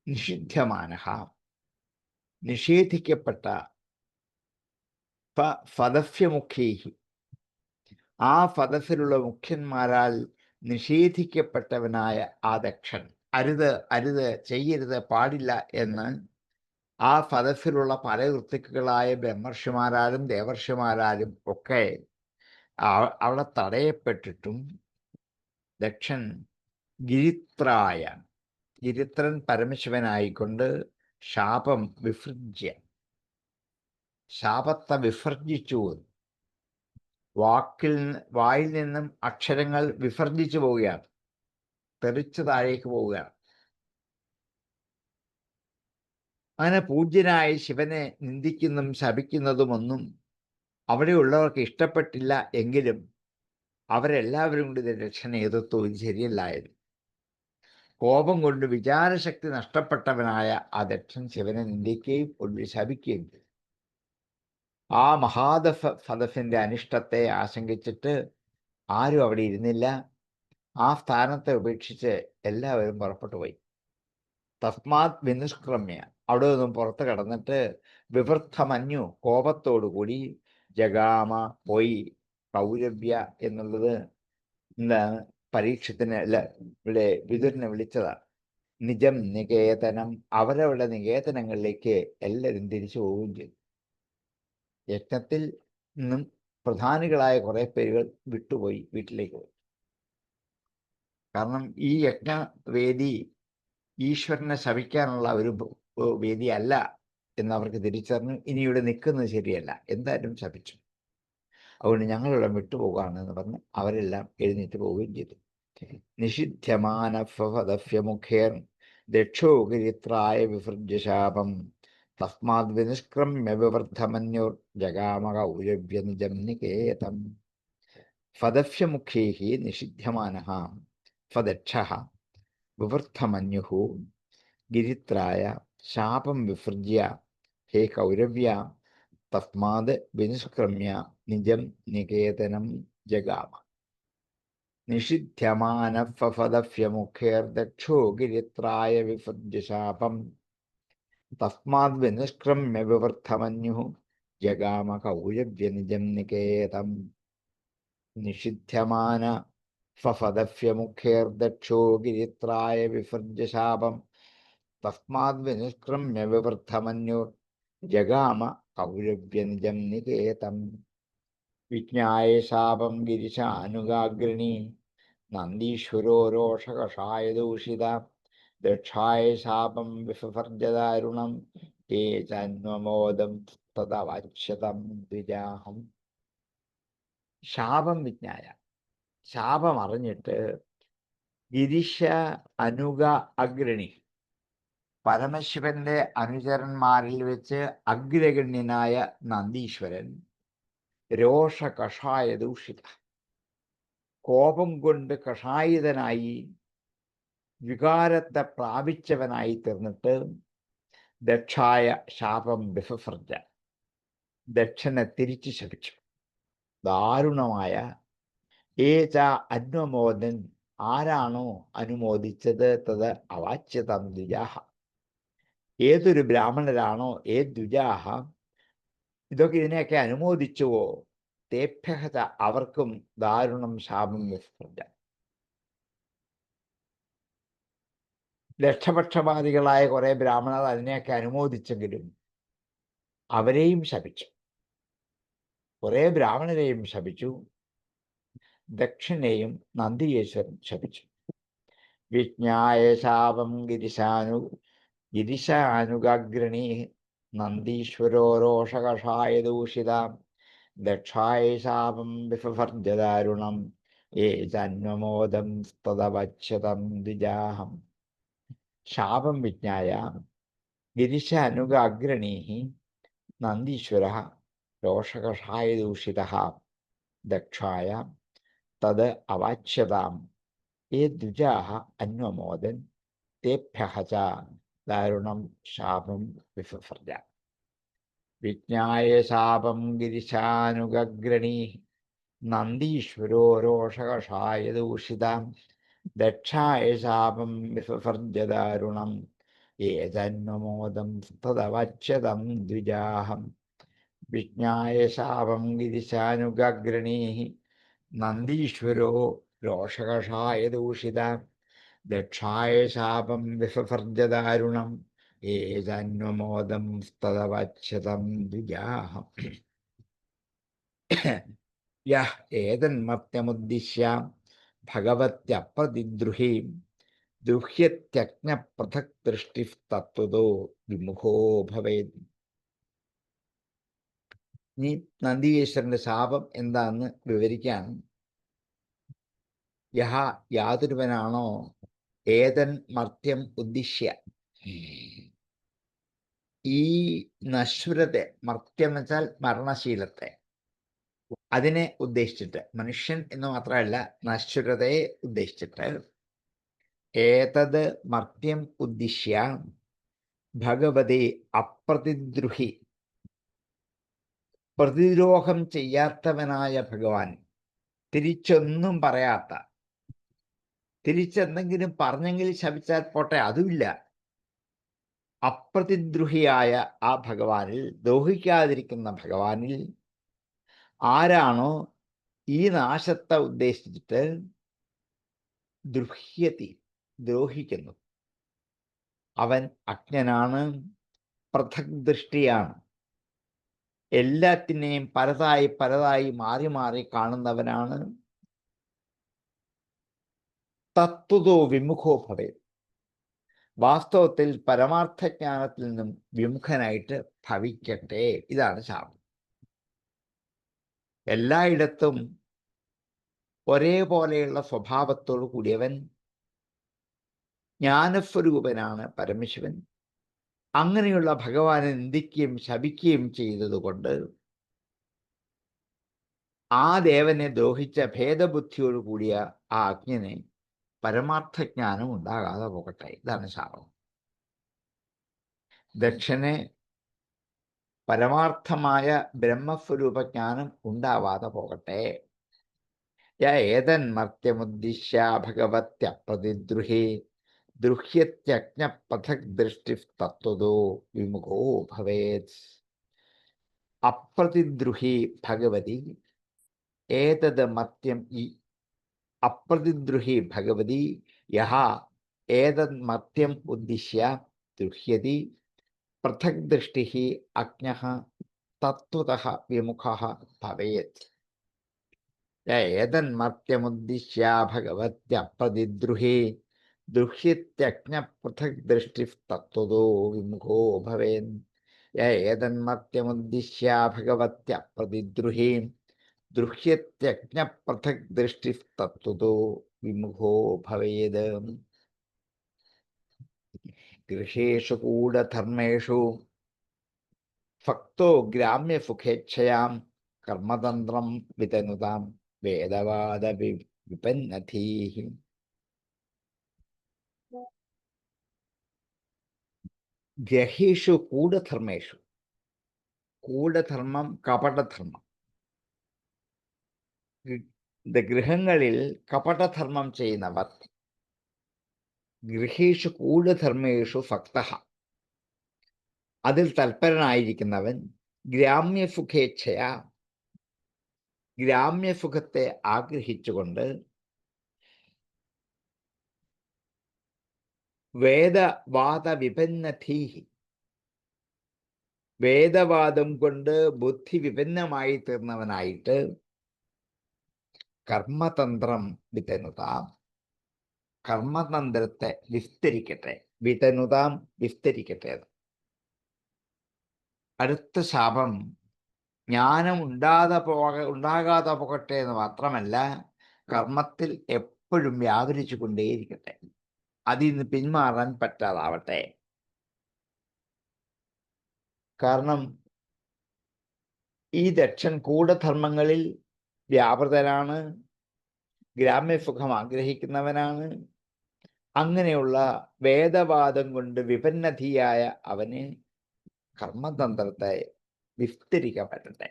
നിഷിധ്യമാനഃ, നിഷേധിക്കപ്പെട്ട, ഫദഫ്യമുഖീ, ആ ഫദസിലുള്ള മുഖ്യന്മാരാൽ നിഷേധിക്കപ്പെട്ടവനായ ആ ദക്ഷൻ, അരുത് അരുത് ചെയ്യരുത് പാടില്ല എന്ന് ആ ഫദസിലുള്ള പല ഋത്തുക്കളായ ബ്രഹ്മർഷിമാരാലും ദേവർഷിമാരാലും ഒക്കെ അവിടെ തടയപ്പെട്ടിട്ടും ദക്ഷൻ ഗിരിത്രായ, ഗിരിത്രൻ പരമശിവനായിക്കൊണ്ട് ശാപം വിസൃജ്യ, ശാപത്തെ വിസർജിച്ചു, വായിൽ നിന്നും അക്ഷരങ്ങൾ വിസർജിച്ചു പോവുകയാണ്, തെറിച്ചു താഴേക്ക് പോവുകയാണ്. അങ്ങനെ പൂജ്യനായ ശിവനെ നിന്ദിക്കുന്നതും ശപിക്കുന്നതുമൊന്നും അവിടെയുള്ളവർക്ക് ഇഷ്ടപ്പെട്ടില്ല. എങ്കിലും അവരെല്ലാവരും കൂടി രക്ഷണ എതിർത്തു. ഇത് ശരിയല്ലായിരുന്നു. കോപം കൊണ്ട് വിചാരശക്തി നഷ്ടപ്പെട്ടവനായ ആ ദക്ഷൻ ശിവനെ നിന്ദിക്കുകയും ഒടുവിൽ ശപിക്കുകയും ചെയ്തു. ആ ഫദസിന്റെ അനിഷ്ടത്തെ ആശങ്കിച്ചിട്ട് ആരും അവിടെ ഇരുന്നില്ല. ആ സ്ഥാനത്തെ ഉപേക്ഷിച്ച് എല്ലാവരും പുറപ്പെട്ടു പോയി. തസ്മാത് വിനിഷ്ക്രമ്യ, അവിടെ നിന്നും പുറത്ത് കടന്നിട്ട് വിവൃദ്ധമന്യു, കോപത്തോടുകൂടി ജഗാമ പോയി. കൗരവ്യ എന്നുള്ളത് എന്താണ്? പരീക്ഷത്തിന് അല്ല, ഇവിടെ വിതുരനെ വിളിച്ചതാണ്. നിജം നികേതനം, അവരവരുടെ നികേതനങ്ങളിലേക്ക് എല്ലാവരും തിരിച്ചു പോവുകയും ചെയ്തു. യജ്ഞത്തിൽ നിന്നും പ്രധാനികളായ കുറെ പേരുകൾ വിട്ടുപോയി, വീട്ടിലേക്ക് പോയി. കാരണം ഈ യജ്ഞവേദി ഈശ്വരനെ ശപിക്കാനുള്ള ഒരു വേദി അല്ല എന്നവർക്ക് തിരിച്ചറിഞ്ഞു. ഇനി ഇവിടെ നിൽക്കുന്നത് ശരിയല്ല, എന്തായാലും ശപിച്ചു. അതുകൊണ്ട് ഞങ്ങളിവിടെ വിട്ടുപോകാമെന്ന് പറഞ്ഞ് അവരെല്ലാം എഴുന്നേറ്റ് പോവുകയും ചെയ്തു. നിഷിധ്യമാനഫദഫ്യമുഖേർ ദക്ഷോഗിരിത്രായ വിസൃജ്യ ശാപം തസ്മാത് വിനിഷ്ക്രമ്യ വിവൃദ്ധമന്യുർ ജഗാമ കൗരവ്യനിജം നികേതം. ഫദഫ്യമുഖൈഃ നിഷിധ്യമാനഃ ഫദക്ഷഃ വിവൃദ്ധമന്യുഃ ഗിരിത്രായ ശാപം വിസൃജ്യ ഹേ കൗരവ്യ തസ്മാത് വിനിഷ്ക്രമ്യ നിജം നികേതനം ജഗാമ. നിഷിധ്യമാനഫഫദഫ്യമുഖേർദക്ഷോ ഗിരിത്രായ വിസൃജ്യ ശാപം തസ്മാത് വിനിഷ്ക്രമ്യ വിവൃദ്ധമന്യു ജഗാമ കൗരവ്യ നിജം നികേതം. നിഷിധ്യമാന ഫഫദഫ്യമുഖേർദക്ഷോ ഗിരിത്രായ വിസൃജ്യ ശാപം തസ്മാത് വിനിഷ്ക്രമ്യ വിവൃദ്ധമന്യു ജഗാമ കൗരവ്യ നിജം നികേതം. വിജ്ഞായ ശാപം ഗിരിശാനുഗാഗ്രണി നന്ദീശ്വരോ രോഷകഷായദൂഷിത ദക്ഷായ ശാപം വിസർജദാരുണം ഏ ജന്മമോദം തദവാച്യതം ദ്വിജാഹം. ശാപം വിജ്ഞായ, ശാപം അറിഞ്ഞിട്ട് ഗിരിശ അനുഗ അഗ്രണി, പരമശിവന്റെ അനുചരന്മാരിൽ വെച്ച് അഗ്രഗണ്യനായ നന്ദീശ്വരൻ രോഷ കഷായ ദൂഷിത, കോപം കൊണ്ട് കഷായിതനായി വികാരത്തെ പ്രാപിച്ചവനായി തീർന്നിട്ട് ദക്ഷായ ശാപം വിസർജ, ദക്ഷനെ തിരിച്ചു ശപിച്ചു. ദാരുണമായ ഏച അന്വമോദൻ, ആരാണോ അനുമോദിച്ചത് തത് അവാച്യതം ദ്വിജാഹ, ഏതൊരു ബ്രാഹ്മണരാണോ ദ്വിജാഹ ഇതിനെയൊക്കെ അനുമോദിച്ചുവോ തേഭ്യഹ അവർക്കും ദാരുണം ശാപം വിസർജ. ലക്ഷപക്ഷപാതികളായ കുറെ ബ്രാഹ്മണർ അതിനെയൊക്കെ അനുമോദിച്ചെങ്കിലും അവരെയും ശപിച്ചു, കുറെ ബ്രാഹ്മണരെയും ശപിച്ചു, ദക്ഷനെയും നന്ദികേശ്വരൻ ശപിച്ചു. വിജ്ഞായ ശാപം ഗിരിശാനുഗാഗ്രണീ നന്ദീശ്വരോ രോഷകഷായ ദൂഷിത ദക്ഷായ ശാപം വിസർജദാരുണം ഏ ജന്മമോദം തദവച്യതം ദ്വിജാഹം. ശാപം വിജ്ഞായ ഗിരിശാനുഗാഗ്രണീ നന്ദീശ്വര രോഷകഷായ ദൂഷിത ദക്ഷായ തത് അവാച്യതാം ഏ ദ്വിജാഹ അന്വമോദൻ തേഭ്യഃ ച ദാരുണം ശാപം വിസർജ. വിജ്ഞായ ശാപം ഗിരിശാനുഗഗ്രണീ നന്ദീശ്വരോ രോഷകഷായ ദൂഷിത ദക്ഷായ ശാപം വിസർജദാരുണം ഏ ജന്മമോദം തദവച്യതം ദ്വിജാഹം. വിജ്ഞായ ശാപം ഗിരിശാനുഗഗ്രണീ നന്ദീശ്വരോ രോഷകഷായ ദൂഷിത ദക്ഷായ ശാപം വിസർജദാരുണം ഏ ജന്മമോദം തദവച്യതം ദ്വിജാഹം. യഃ ഏതന്മർത്യമുദ്ദിശ്യ ഭഗവത്യപ്രതിദ്രുഹി ദുഹ്യത്യജ്ഞപൃഥക് ദൃഷ്ടി തത്വതോ വിമുഖോ ഭവേത്. ഇനി നന്ദികേശ്വരന്റെ ശാപം എന്താണെന്ന് വിവരിക്കുകയാണ്. യഹ യാതൊരുവനാണോ ഏതൻ മർത്യം ഉദ്ദിശ്യ, ഈ നശ്വരത്തെ, മർത്യം എന്ന് വെച്ചാൽ മരണശീലത്തെ, അതിനെ ഉദ്ദേശിച്ചിട്ട്, മനുഷ്യൻ എന്ന് മാത്രമല്ല നശ്വരതയെ ഉദ്ദേശിച്ചിട്ട്, ഏതത് മർത്യം ഉദ്ദിശ്യ ഭഗവതി അപ്രതിദ്രുഹി, പ്രതിദ്രോഹം ചെയ്യാത്തവനായ ഭഗവാൻ, തിരിച്ചൊന്നും പറയാത്ത, തിരിച്ചെന്തെങ്കിലും പറഞ്ഞെങ്കിൽ ശപിച്ചാൽ പോട്ടെ, അതുമില്ല, അപ്രതിദ്രുഹിയായ ആ ഭഗവാനിൽ, ദ്രോഹിക്കാതിരിക്കുന്ന ഭഗവാനിൽ ആരാണോ ഈ നാശത്തെ ഉദ്ദേശിച്ചിട്ട് ദ്രുഹ്യതി, ദ്രോഹിക്കുന്നു, അവൻ അജ്ഞനാണ്, പൃഥക് ദൃഷ്ടിയാണ്, എല്ലാത്തിനെയും പലതായി പലതായി മാറി മാറി കാണുന്നവനാണ്. തത്വതോ വിമുഖോ ഭവേ, വാസ്തവത്തിൽ പരമാർത്ഥജ്ഞാനത്തിൽ നിന്നും വിമുഖനായിട്ട് ഭവിക്കട്ടെ. ഇതാണ് ശാപം. എല്ലായിടത്തും ഒരേപോലെയുള്ള സ്വഭാവത്തോടു കൂടിയവൻ, ജ്ഞാനസ്വരൂപനാണ് പരമശിവൻ. അങ്ങനെയുള്ള ഭഗവാനെ നിന്ദിക്കുകയും ശപിക്കുകയും ചെയ്തതുകൊണ്ട് ആ ദേവനെ ദ്രോഹിച്ച ഭേദബുദ്ധിയോടു കൂടിയ ആ അജ്ഞനെ പരമാർത്ഥജ്ഞാനം ഉണ്ടാകാതെ പോകട്ടെ. ഇതാണ് ശാപം. ദക്ഷന് പരമാർത്ഥമായ ബ്രഹ്മസ്വരൂപജ്ഞാനം ഉണ്ടാവാതെ പോകട്ടെ. ഏതന്മർത്യമുദ്ദിശ്യ ഭഗവത്യപ്രതിദ്രുഹി ദൃഹ്യത്യജ്ഞ പൃഥക് ദൃഷ്ടി തത്വതോ വിമുഖോ ഭവേത്. അപ്രതിദ്രുഹി ഭഗവതി ഏതത് മർത്യം അപ്രതിദ്രുഹി ഭഗവതി യഹ ഏതത് മർത്യം ഉദ്ദിശ്യ ദൃഹ്യതി പൃഥക് ദൃഷ്ടി അജ്ഞഃ തത്വതഃ വിമുഖഃ ഭവേത്. ഏതന്മർത്യമുദ്ദിശ്യ ഭഗവത്യപ്രതിദ്രുഹി ദൃഹ്യത്യജ്ഞ പൃഥക് ദൃഷ്ടി തത്വതോ വിമുഖോ ഭവേൻ. ഏതന്മർത്യമുദ്ദിശ്യ ഭഗവത്യപ്രതിദ്രുഹി ദൃഹ്യത്യജ്ഞ പൃഥക് ദൃഷ്ടി തത്വതോ വിമുഖോ ഭവേത്. ഗൃഹേഷു കൂഢധർമ്മേഷു ഭക്തോ ഗ്രാമ്യസുഖേച്ഛയാം കർമ്മതന്ത്രം വിതനുതാം വേദവാദ വിപന്നധീഃ. ഗ്രഹേഷു കൂഢധർമ്മേഷു. കൂഢധർമ്മം കപടധർമ്മം. ഗൃഹങ്ങളിൽ കപടധർമ്മം ചെയ്യുന്നവർ. ഗൃഹേഷു കൂഢധർമ്മേഷു ഭക്തഃ. അതിൽ തൽപരനായിരിക്കുന്നവൻ ഗ്രാമ്യസുഖേച്ഛയ. ഗ്രാമ്യസുഖത്തെ ആഗ്രഹിച്ചുകൊണ്ട് വേദവാദ വിപന്നധീഃ. വേദവാദം കൊണ്ട് ബുദ്ധി വിപന്നമായി തീർന്നവനായിട്ട് കർമ്മതന്ത്രം വിതനുതാം. കർമ്മതന്ത്രത്തെ വിസ്തരിക്കട്ടെ. വിതനുതാം വിസ്തരിക്കട്ടെ. അടുത്ത ശാപം ജ്ഞാനം ഉണ്ടാകാതെ പോകട്ടെ എന്ന് മാത്രമല്ല, കർമ്മത്തിൽ എപ്പോഴും വ്യാപരിച്ചു കൊണ്ടേയിരിക്കട്ടെ. അതിൽ നിന്ന് പിന്മാറാൻ പറ്റാതാവട്ടെ. കാരണം ഈ ദക്ഷൻ കൂഢധർമ്മങ്ങളിൽ വ്യാപൃതനാണ്, ഗ്രാമ്യസുഖം ആഗ്രഹിക്കുന്നവനാണ്. അങ്ങനെയുള്ള വേദവാദം കൊണ്ട് വിപന്നധിയായ അവന് കർമ്മതന്ത്രത്തെ വിസ്തരിക്കാൻ പറ്റട്ടെ.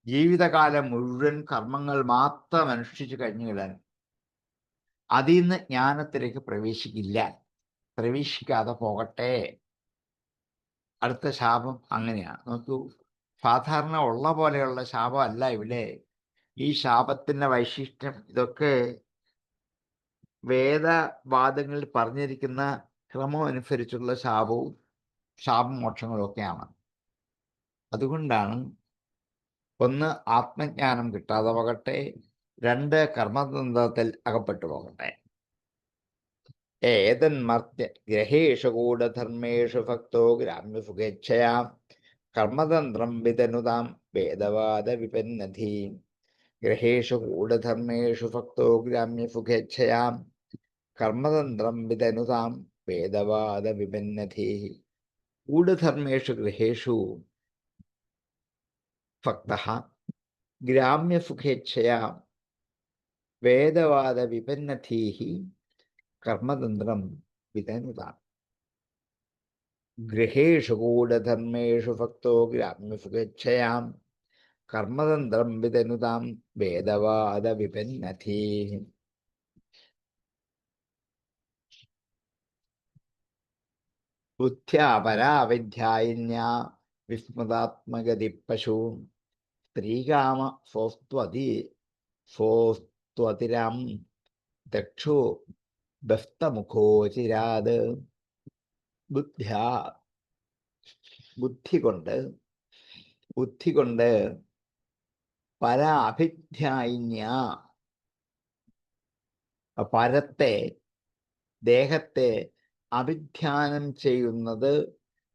ജീവിതകാലം മുഴുവൻ കർമ്മങ്ങൾ മാത്രം അനുഷ്ഠിച്ചു കഴിഞ്ഞിടാൻ അതിൽ നിന്ന് ജ്ഞാനത്തിലേക്ക് പ്രവേശിക്കാതെ പോകട്ടെ. അടുത്ത ശാപം അങ്ങനെയാണ്. നോക്കൂ, സാധാരണ ഉള്ള പോലെയുള്ള ശാപമല്ല ഇവിടെ. ഈ ശാപത്തിൻ്റെ വൈശിഷ്ട്യം ഇതൊക്കെ വേദവാദങ്ങളിൽ പറഞ്ഞിരിക്കുന്ന ക്രമം അനുസരിച്ചുള്ള ശാപമോക്ഷങ്ങളും ഒക്കെയാണ്. അതുകൊണ്ടാണ് ഒന്ന്, ആത്മജ്ഞാനം കിട്ടാതെ പോകട്ടെ. രണ്ട്, കർമ്മതന്ത്രത്തിൽ അകപ്പെട്ടു പോകട്ടെ. ഏതന്മർത്യ ഗ്രഹേഷു കൂഢധർമ്മേഷു ഭക്തോ ഗ്രാമ്യസുഖേച്ഛയാം കർമ്മതന്ത്രം വിതനുതാം വേദവാദ വിപന്നധീ. ഗ്രഹേഷു കൂഢധർമ്മേഷു ഭക്തോ ഗ്രാമ്യസുഖേച്ഛയാം കർമ്മതന്ത്രം വിതനുതാം വേദവാദ വിപന്നധീ. കൂഢധർമ്മേഷു ഗൃഹേഷു ഭക്തഃ ഗ്രാമ്യസുഖേച്ഛയാ വേദവാദ വിപന്നധീഃ കർമ്മതന്ത്രം വിതനുതാം. ഗൃഹേഷു കൂഢധർമ്മേഷു ഭക്തോ ഗ്രാമ്യസുഖേച്ഛയാം കർമ്മതന്ത്രം വിതനുതാം വേദവാദ വിപന്നധീഃ. ബുദ്ധ്യാ പരാവിദ്യായിന്യാ വിസ്മൃതാത്മഗതി പശു സ്ത്രീകാമ സ്വസ്ത്വതിരാം ദക്ഷോ ബസ്തമുഖോചിരാത്. ബുദ്ധി കൊണ്ട് പരാഭിധ്യായിന്യ, പരത്തെ ദേഹത്തെ അഭിധ്യാനം ചെയ്യുന്നത്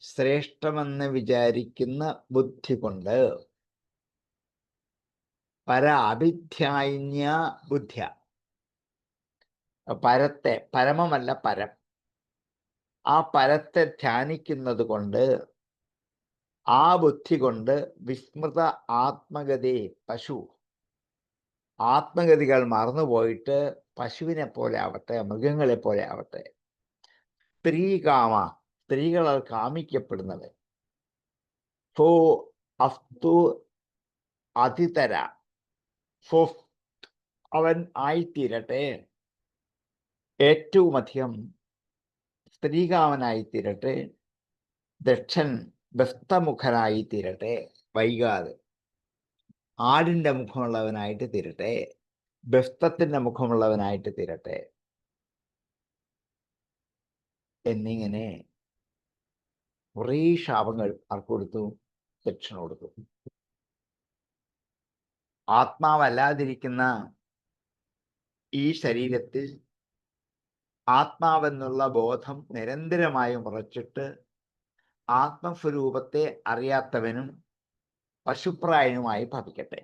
ശ്രേഷ്ഠമെന്ന് വിചാരിക്കുന്ന ബുദ്ധി കൊണ്ട്. പരാഭിധ്യായിന്യ ബുദ്ധ്യ. പരത്തെ, പരമമല്ല പരം, ആ പരത്തെ ധ്യാനിക്കുന്നത് കൊണ്ട്, ആ ബുദ്ധി കൊണ്ട് വിസ്മൃത ആത്മഗതി പശു, ആത്മഗതികൾ മറന്നുപോയിട്ട് പശുവിനെ പോലെ ആവട്ടെ, മൃഗങ്ങളെ പോലെ ആവട്ടെ. സ്ത്രീകാമ, സ്ത്രീകളാൽ കാമിക്കപ്പെടുന്നത്. ഫോ അഫ്തു അതിതര, ഫോ അവൻ ആയിത്തീരട്ടെ, ഏറ്റവും അധികം സ്ത്രീകാമനായിത്തീരട്ടെ, ദക്ഷൻ ബസ്തമുഖനായിത്തീരട്ടെ, വൈകാതെ ആടിൻ്റെ മുഖമുള്ളവനായിട്ട് തീരട്ടെ, ബസ്തത്തിൻ്റെ മുഖമുള്ളവനായിട്ട് തീരട്ടെ എന്നിങ്ങനെ കുറേ ശാപങ്ങൾ ആർക്ക് കൊടുത്തു? ദക്ഷന് കൊടുത്തു. ആത്മാവല്ലാതിരിക്കുന്ന ഈ ശരീരത്തിൽ ആത്മാവെന്നുള്ള ബോധം നിരന്തരമായി ഉറച്ചിട്ട് ആത്മസ്വരൂപത്തെ അറിയാത്തവനും പശുപ്രായനുമായി ഭവിക്കട്ടെ.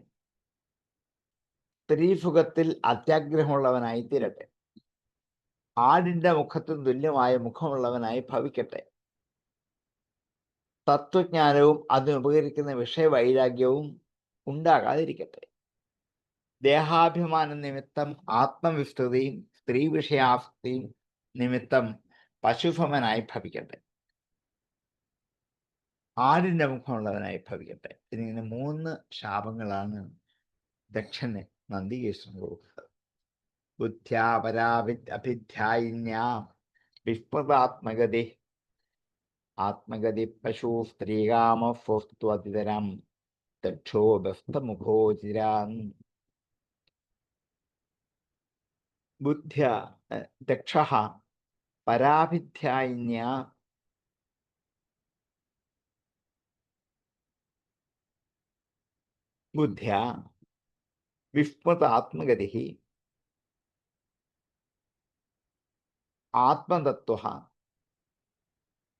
സ്ത്രീസുഖത്തിൽ അത്യാഗ്രഹമുള്ളവനായി തീരട്ടെ. ആടിൻ്റെ മുഖത്തിന് തുല്യമായ മുഖമുള്ളവനായി ഭവിക്കട്ടെ. തത്വജ്ഞാനവും അതിനുപകരിക്കുന്ന വിഷയവൈരാഗ്യവും ഉണ്ടാകാതിരിക്കട്ടെ. ദേഹാഭിമാന നിമിത്തം ആത്മവിസ്തൃതിയും സ്ത്രീ വിഷയാസ്തിയും നിമിത്തം പശുഭമനായി ഭവിക്കട്ടെ. ആടിൻ്റെ മുഖമുള്ളവനായി ഭവിക്കട്ടെ. എന്നിങ്ങനെ 3 ശാപങ്ങളാണ് ദക്ഷന് നന്ദികേശ്വരൻ കൊടുക്കുന്നത്. ബുദ്ധ്യാപരാഭിധ്യായിന്യാ വിസ്മൃതാത്മഗതി, ആത്മഗതി പശു സ്ത്രീകാമസ്വസ്ത്വതിതരം ദക്ഷോ ബസ്തമുഖോചിരാൻ. ബുദ്ധ്യ ദക്ഷഃ പരാഭിധ്യായിന്യാ ബുദ്ധ്യാ വിസ്മൃതാത്മഗതി ആത്മതത്വഃ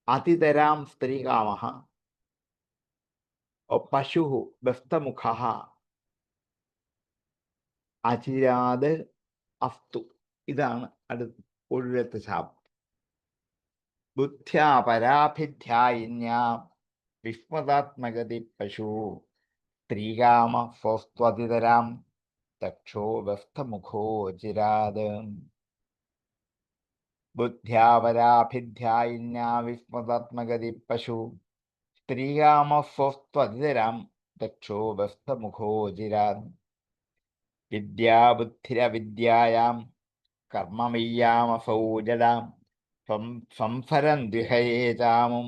അതിതരാം സ്ത്രീകാമഃ പശു ബസ്തമുഖഃ അചിരാത് അസ്തു. ഇതാണ് ഒടുവിലത്തെ ശാപം. ബുദ്ധ്യാ പരാഭിധ്യായിന്യാ വിസ്മൃതാത്മഗതി പശു സ്ത്രീകാമ സ്വസ്ത്വതിതരാം ദക്ഷോ ബസ്തമുഖോ ചിരാത്. ബുദ്ധ്യാ പരാഭിധ്യായിന്യാ വിസ്മൃതാത്മഗതി പശു സ്ത്രീകാമ സ്വസ്ത്വതിതരാം ദക്ഷോ ബസ്തമുഖോ ചിരാത്. വിദ്യാബുദ്ധിരവിദ്യായാം കർമ്മമയ്യാമസൗ ജഡാം സംസരൻ ദ്വിഹയേചാമും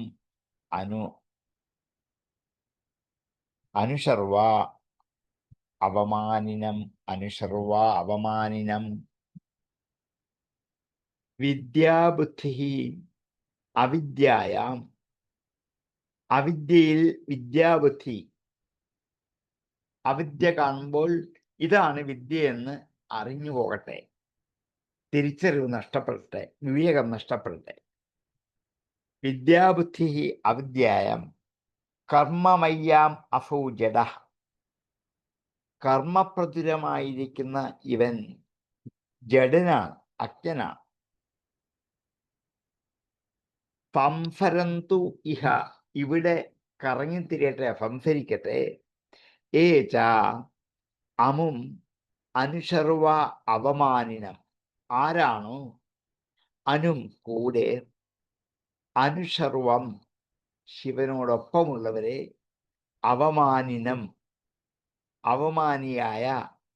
അനുശർവാ അവമാനിനം. വിദ്യാബുദ്ധി അവിദ്യായാം, അവിദ്യയിൽ വിദ്യാബുദ്ധി. അവിദ്യ കാണുമ്പോൾ ഇതാണ് വിദ്യയെന്ന് അറിഞ്ഞു പോകട്ടെ, തിരിച്ചറിവ് നഷ്ടപ്പെടട്ടെ, വിവേകം നഷ്ടപ്പെടട്ടെ. വിദ്യാബുദ്ധി അവിദ്യായാം കർമ്മമയ്യാം അസൗ ജഡ, കർമ്മപ്രചുരമായിരിക്കുന്ന ഇവൻ ജഡനാണ്, അജ്ഞനാണ്. സംസരന്തു ഇഹ, ഇവിടെ കറങ്ങിത്തിരിയട്ടെ, സംസരിക്കട്ടെ. ഏച അമും അനുശർവ അവമാനിനം, ആരാണോ അനും കൂടെ, അനുശർവം ശിവനോടൊപ്പമുള്ളവരെ, അവമാനിനം അവമാനിയായ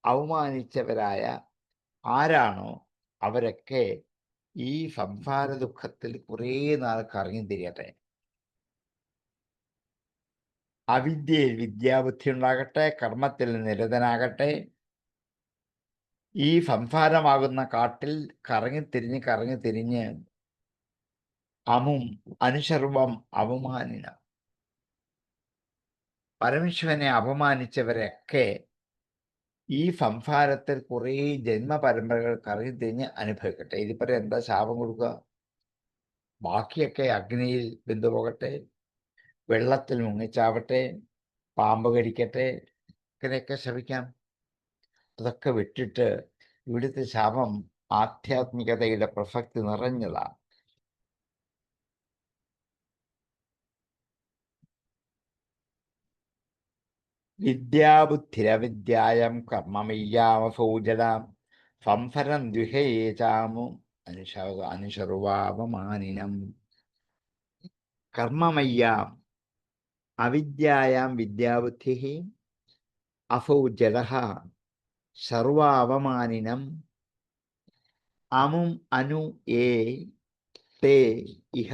അവമാനിച്ചവരായ ആരാണോ അവരൊക്കെ ഈ സംസാര ദുഃഖത്തിൽ കുറേ നാൾ കറങ്ങിത്തിരിയട്ടെ. അവിദ്യയിൽ വിദ്യാബുദ്ധി ഉണ്ടാകട്ടെ, കർമ്മത്തിൽ നിരതനാകട്ടെ. ഈ സംസാരമാകുന്ന കാട്ടിൽ കറങ്ങിത്തിരിഞ്ഞ് അമും അനുശർവം അവമാനിനം, പരമേശ്വരനെ അപമാനിച്ചവരൊക്കെ ഈ സംസാരത്തിൽ കുറേ ജന്മപരമ്പരകൾ കറങ്ങിത്തിരിഞ്ഞ് അനുഭവിക്കട്ടെ. ഇതിപ്പോ എന്താ ശാപം കൊടുക്കുക? ബാക്കിയൊക്കെ അഗ്നിയിൽ ബന്ധുപോകട്ടെ, വെള്ളത്തിൽ മുങ്ങിച്ചാവട്ടെ, പാമ്പ് കടിക്കട്ടെ, ഇങ്ങനെയൊക്കെ ശപിക്കാം. അതൊക്കെ വിട്ടിട്ട് ഇവിടുത്തെ ശാപം ആധ്യാത്മികതയുടെ പ്രസക്തി നിറഞ്ഞതാണ്. വിദ്യാബുദ്ധിരവിദ്യായം കർമ്മമയ്യാമസൗ ജഡാം സംസരം ദ്വിഹയേചാമു അനുശർവാപമാനിനം. കർമ്മമയ്യാം അവിദ്യായാം വിദ്യാബുദ്ധി അഫൗ ജഡഃ സർവാവമാനിനം അമും അനു ഏ തേ ഇഹ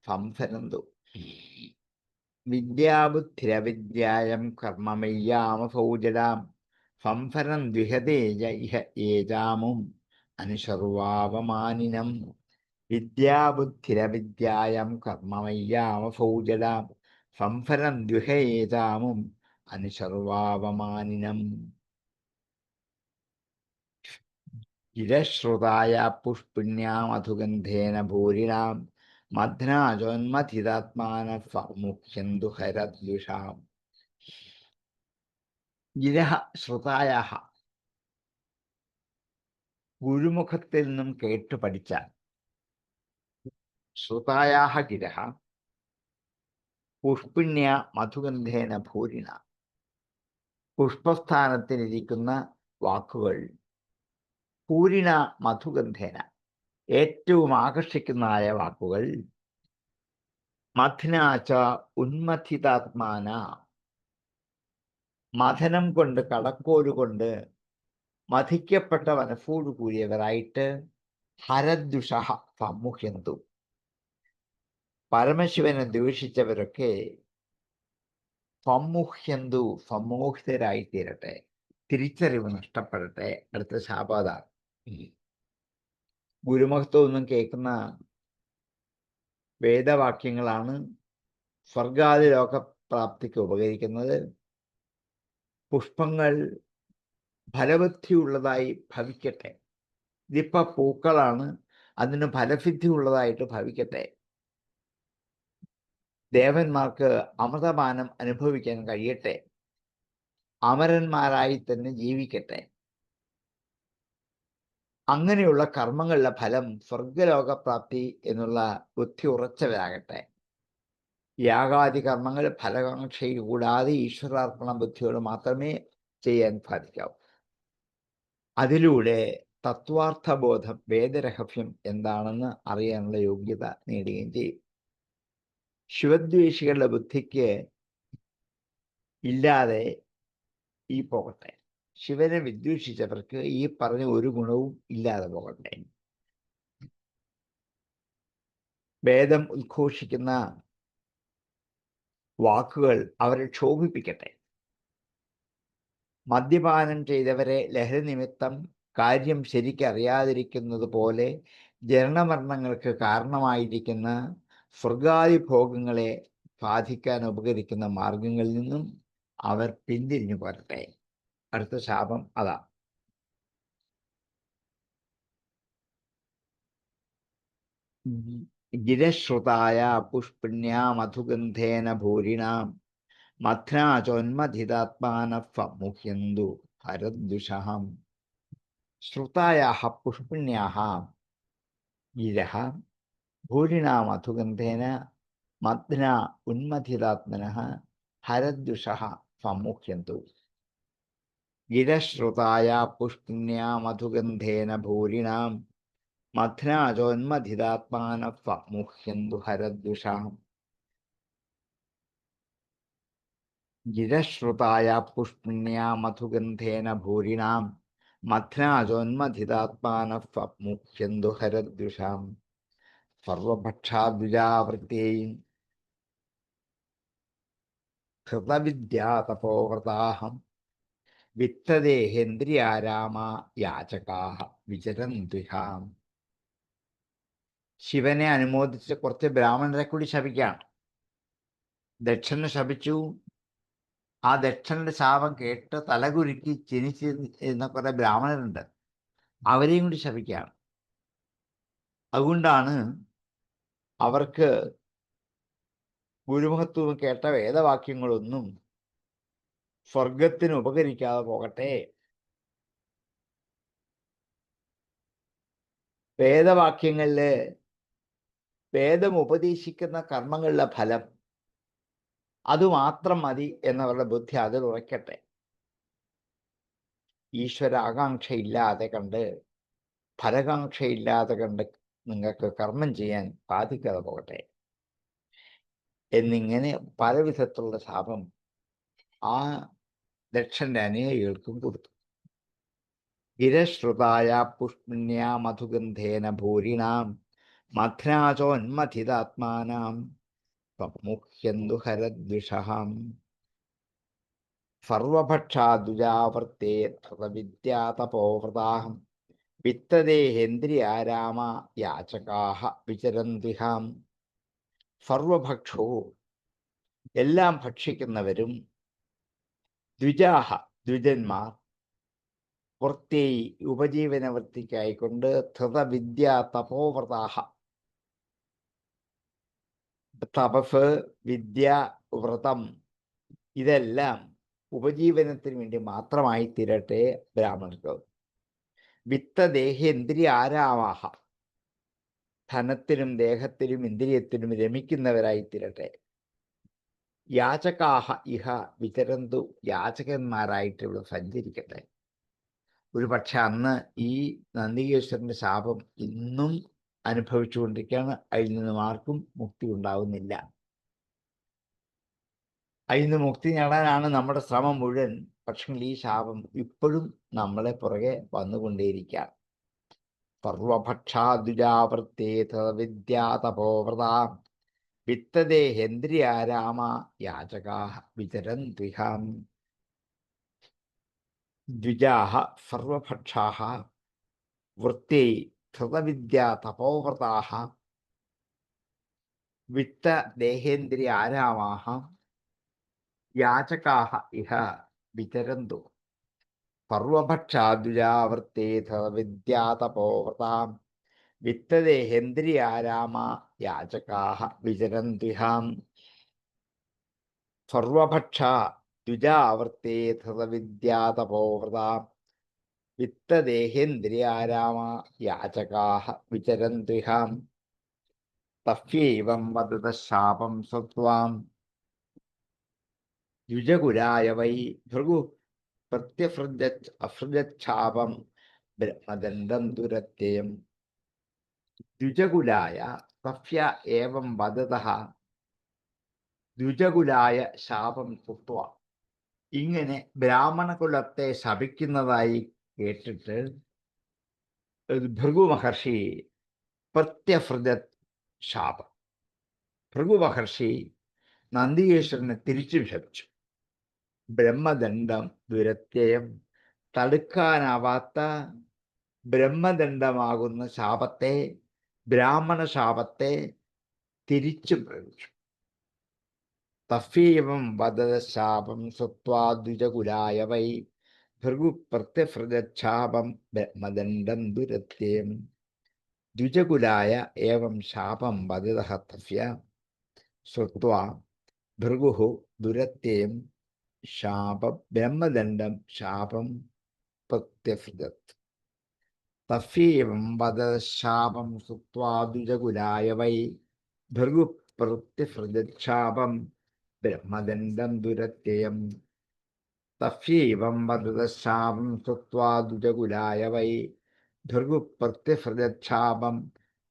സംസരന്തു. വിദ്യാബുദ്ധിരവിദ്യായം കർമ്മമയ്യാമഫൗജടാം സംസരം ദ്വിഹതേജ ഇഹ ഏജാമും അനുസർവാവമാനിനം. വിദ്യാബുദ്ധിരവിദ്യായം കർമ്മമയ്യാമഫൗജടാം സംസരം ദ്വിഹേജാമും അനുസർവാവമാനിനം. ചിരശ്രുതായ പുഷ്പിണ്യാമധുഗന്ധേന ഭൂരിണാം മധ്നാജോന്മഥിതാത്മാനമുഹ്യന്തു ഹരദ്വിഷാം. ഗിരഃ ശ്രുതായാഹ, ഗുരുമുഖത്തിൽ നിന്നും കേട്ടു പഠിച്ച, ശ്രുതായാഹ ഗിരഃ പുഷ്പിണ്യ മധുഗന്ധേന ഭൂരിണ, പുഷ്പസ്ഥാനത്തിലിരിക്കുന്ന വാക്കുകൾ, ഭൂരിണ മധുഗന്ധേന ഏറ്റവും ആകർഷിക്കുന്നതായ വാക്കുകൾ, മഥ്നാച ഉന്മഥിതാത്മാന മഥനം കൊണ്ട് കടക്കോലുകൊണ്ട് മഥിക്കപ്പെട്ട മനസ്സോടു കൂടിയവരായിട്ട് ഹരദ്വിഷ സമ്മുഹ്യന്തു പരമശിവനെ ദ്വേഷിച്ചവരൊക്കെ സമ്മുഹ്യന്തു സമ്മോഹിതരായി തീരട്ടെ, തിരിച്ചറിവ് നഷ്ടപ്പെടട്ടെ. അടുത്ത ശാപാത. ഗുരുമഹത്വം ഒന്നും കേൾക്കുന്ന വേദവാക്യങ്ങളാണ് സ്വർഗാദി ലോകപ്രാപ്തിക്ക് ഉപകരിക്കുന്നത്. പുഷ്പങ്ങൾ ഫലബുദ്ധിയുള്ളതായി ഭവിക്കട്ടെ. ഇതിപ്പോ പൂക്കളാണ്, അതിന് ഫലസിദ്ധി ഉള്ളതായിട്ട് ഭവിക്കട്ടെ. ദേവന്മാർക്ക് അമൃതപാനം അനുഭവിക്കാൻ കഴിയട്ടെ. അമരന്മാരായി തന്നെ ജീവിക്കട്ടെ. അങ്ങനെയുള്ള കർമ്മങ്ങളുടെ ഫലം സ്വർഗലോകപ്രാപ്തി എന്നുള്ള ബുദ്ധി ഉറച്ചവരാകട്ടെ. യാഗാദി കർമ്മങ്ങൾ ഫലകാംക്ഷയിൽ കൂടാതെ ഈശ്വരാർപ്പണ ബുദ്ധിയോട് മാത്രമേ ചെയ്യാൻ സാധിക്കാവൂ. അതിലൂടെ തത്വാർത്ഥബോധം, വേദരഹസ്യം എന്താണെന്ന് അറിയാനുള്ള യോഗ്യത നേടുകയും ചെയ്യും. ശിവദ്വേഷികളുടെ ബുദ്ധിക്ക് ഇല്ലാതെ ഈ പോകട്ടെ. ശിവനെ വിദ്വേഷിച്ചവർക്ക് ഈ പറഞ്ഞ ഒരു ഗുണവും ഇല്ലാതെ പോകട്ടെ. വേദം ഉദ്ഘോഷിക്കുന്ന വാക്കുകൾ അവരെ ക്ഷോഭിപ്പിക്കട്ടെ. മദ്യപാനം ചെയ്തവരെ ലഹരി നിമിത്തം കാര്യം ശരിക്കറിയാതിരിക്കുന്നത് പോലെ ജനനമരണങ്ങൾക്ക് കാരണമായിരിക്കുന്ന സ്വർഗാദി ഭോഗങ്ങളെ സാധിക്കാൻ ഉപകരിക്കുന്ന മാർഗങ്ങളിൽ നിന്നും അവർ പിന്തിരിഞ്ഞു പോരട്ടെ. അടുത്ത ശാപം അതാ. ഗിരശ്രുതായ പുഷ്പിണ്യാ മധുഗന്ധേന ഭൂരിണാം മഥ്നാചോന്മഥിതാത്മാനമുഹ്യന്തു ഹരദ്വിഷാം. ശ്രുതായാഹ പുഷ്പിണ്യാഹ ഗിരഃ ഭൂരിണാ മധുഗന്ധേന മഥ്നാ ഉന്മഥിതാത്മനഃ ഹരദ്വിഷഃ സമ്മുഹ്യന്തു. ഗിരശ്രുതായ പുഷ്പിണ്യാ മധുഗന്ധേന ഭൂരിണാം മഥ്നാചോന്മഥിതാത്മാനമുഹ്യന്തു ഹരദ്വിഷാം. ഗിരശ്രുതായ പുഷ്പിണ്യാ മധുഗന്ധേന ഭൂരിണാം മഥ്നാചോന്മഥിതാത്മാനമുഹ്യന്തു ഹരദ്വിഷാം. സർവഭക്ഷാദ്വിജാവൃത്തേയും ഹൃതവിദ്യാതപോവൃതാഹം വിത്തദേഹേന്ദ്രിയാരാമാ യാചകാഹ വിചരന്തുഹാം. ശിവനെ അനുമോദിച്ച് കുറച്ച് ബ്രാഹ്മണരെ കൂടി ശപിക്കുകയാണ്. ദക്ഷനെ ശപിച്ചു. ആ ദക്ഷന്റെ ശാപം കേട്ട് തലകുരുക്കി ജനിച്ചിരുന്ന കുറെ ബ്രാഹ്മണരുണ്ട്, അവരെയും കൂടി ശപിക്കുകയാണ്. അതുകൊണ്ടാണ് അവർക്ക് ഗുരുമഹത്വം കേട്ട വേദവാക്യങ്ങളൊന്നും സ്വർഗത്തിന് ഉപകരിക്കാതെ പോകട്ടെ. വേദവാക്യങ്ങളില് വേദം ഉപദേശിക്കുന്ന കർമ്മങ്ങളുടെ ഫലം അതുമാത്രം മതി എന്നവരുടെ ബുദ്ധി അതിൽ ഉറയ്ക്കട്ടെ. ഈശ്വരാകാംക്ഷയില്ലാതെ കണ്ട്, ഫലകാംക്ഷയില്ലാതെ കണ്ട് നിങ്ങൾക്ക് കർമ്മം ചെയ്യാൻ സാധിക്കാതെ പോകട്ടെ. എന്നിങ്ങനെ പല വിധത്തിലുള്ള ശാപം ആ ദക്ഷന്റെ അനുയായികൾക്കും കൊടുത്തു. ഗിരശ്രുതായ പുഷ്പിണ്യാ മധുഗന്ധേന ഭൂരിണാം മഥ്നാചോന്മഥിതാത്മാനാം മുഹ്യന്തു ഹരദ്വിഷാം സർവഭക്ഷാദുജാവർത്തേ ധൃതവിദ്യാതപോവൃതാം വിത്തദേഹേന്ദ്രിയാരാമ യാചകാഹ വിചരന്തിഹാം. സർവഭക്ഷവും എല്ലാം ഭക്ഷിക്കുന്നവരും ദ്വിജാഹ ദ്വിജന്മാർ വൃത്തി ഉപജീവന വൃത്തിക്കായിക്കൊണ്ട് ധൃതവിദ്യ തപോവ്രതാഹ തപസ് വിദ്യ വ്രതം ഇതെല്ലാം ഉപജീവനത്തിന് വേണ്ടി മാത്രമായി തീരട്ടെ ബ്രാഹ്മണർക്ക്. വിത്തദേഹേന്ദ്രിയാരാമാഹ ധനത്തിനും ദേഹത്തിനും ഇന്ദ്രിയത്തിനും രമിക്കുന്നവരായി തീരട്ടെ. യാചകാഹ ഇഹ വിചരന്തു യാചകന്മാരായിട്ട് ഇവിടെ സഞ്ചരിക്കട്ടെ. ഒരു പക്ഷെ അന്ന് ഈ നന്ദികേശ്വരന്റെ ശാപം ഇന്നും അനുഭവിച്ചുകൊണ്ടിരിക്കുകയാണ്. അതിൽ നിന്നും ആർക്കും മുക്തി ഉണ്ടാവുന്നില്ല. അതിൽ നിന്ന് മുക്തി നേടാനാണ് നമ്മുടെ ശ്രമം മുഴുവൻ. പക്ഷേ ഈ ശാപം ഇപ്പോഴും നമ്മളെ പുറകെ വന്നുകൊണ്ടേയിരിക്കാം. സർവഭക്ഷാദുജാവൃത്തേത വിദ്യാതപോവ്രതാം വിത്തദേഹേന്ദ്രിയാരാമ യാചകാഹ വിചരന്ത്വിഹാം. ദ്വിജാഹ സർവഭക്ഷാഃ വൃത്യൈ ധൃതവിദ്യാ തപോവ്രതാഃ വിത്തദേഹേന്ദ്രിയാരാമാഃ യാചകാഃ ഇഹ വിചരന്തു. സർവഭക്ഷാദ്വിജാവൃത്തേ ധൃതവിദ്യാ തപോവ്രതാം വിത്തദേഹേന്ദ്രിയാരാമ യാചകാഃ വിചരന്തിഹാം. സർവഭക്ഷ ദ്വിജാവൃത്തേ ധൃതവിദ്യാ തപോവ്രതാം വിത്തദേഹേന്ദ്രിയാരാമ യാചകാഃ വിചരന്തിഹാം. തഫ്യൈവം വദത ശാപം സ്വത്വാം ദ്വിജകുലായ വൈ ഭൃഗു അസൃജച്ഛാപം ബ്രഹ്മദണ്ഡം ദുരത്യയം. ദ്വിജകുലായ തഫ്യ ഏവം വദതഃ ദ്വിജകുലായ ശാപം സ്വത്വ. ഇങ്ങനെ ബ്രാഹ്മണകുലത്തെ ശപിക്കുന്നതായി കേട്ടിട്ട് ഭൃഗു മഹർഷി പ്രത്യഫൃജത് ശാപം. ഭൃഗു മഹർഷി നന്ദികേശ്വരനെ തിരിച്ചു ശപിച്ചു. ബ്രഹ്മദണ്ഡം ദുരത്യയം. തടുക്കാനാവാത്ത ബ്രഹ്മദണ്ഡമാകുന്ന ശാപത്തെ, ബ്രാഹ്മണ ശാപത്തെ തിരിച്ചു പ്രയോഗിച്ചു. തഫ്യേവം വദത ശാപം സ്വത്വാ ദ്വിജകുലായ വൈ ഭൃഗു പ്രത്യഫൃജച്ഛാപം ബ്രഹ്മദണ്ഡം ദുരത്യയം. ദ്വിജകുലായ ഏവം ശാപം വദതഃ തഫ്യ ശ്രുത്വാ ഭൃഗുഃ ദുരത്യയം ശാപം ബ്രഹ്മദണ്ഡം ശാപം പ്രത്യഫൃജത്. തഫ്യേവം വദത ശാപം ശ്രുത്വാ ദ്വിജകുലായ വൈ ഭൃഗു പ്രത്യഫൃജച്ഛാപം ബ്രഹ്മദണ്ഡം ദുരത്യയം. തഫ്യേവം വദത ശാപം ശ്രുത്വാ ദ്വിജകുലായ വൈ ഭൃഗു പ്രത്യഫൃജച്ഛാപം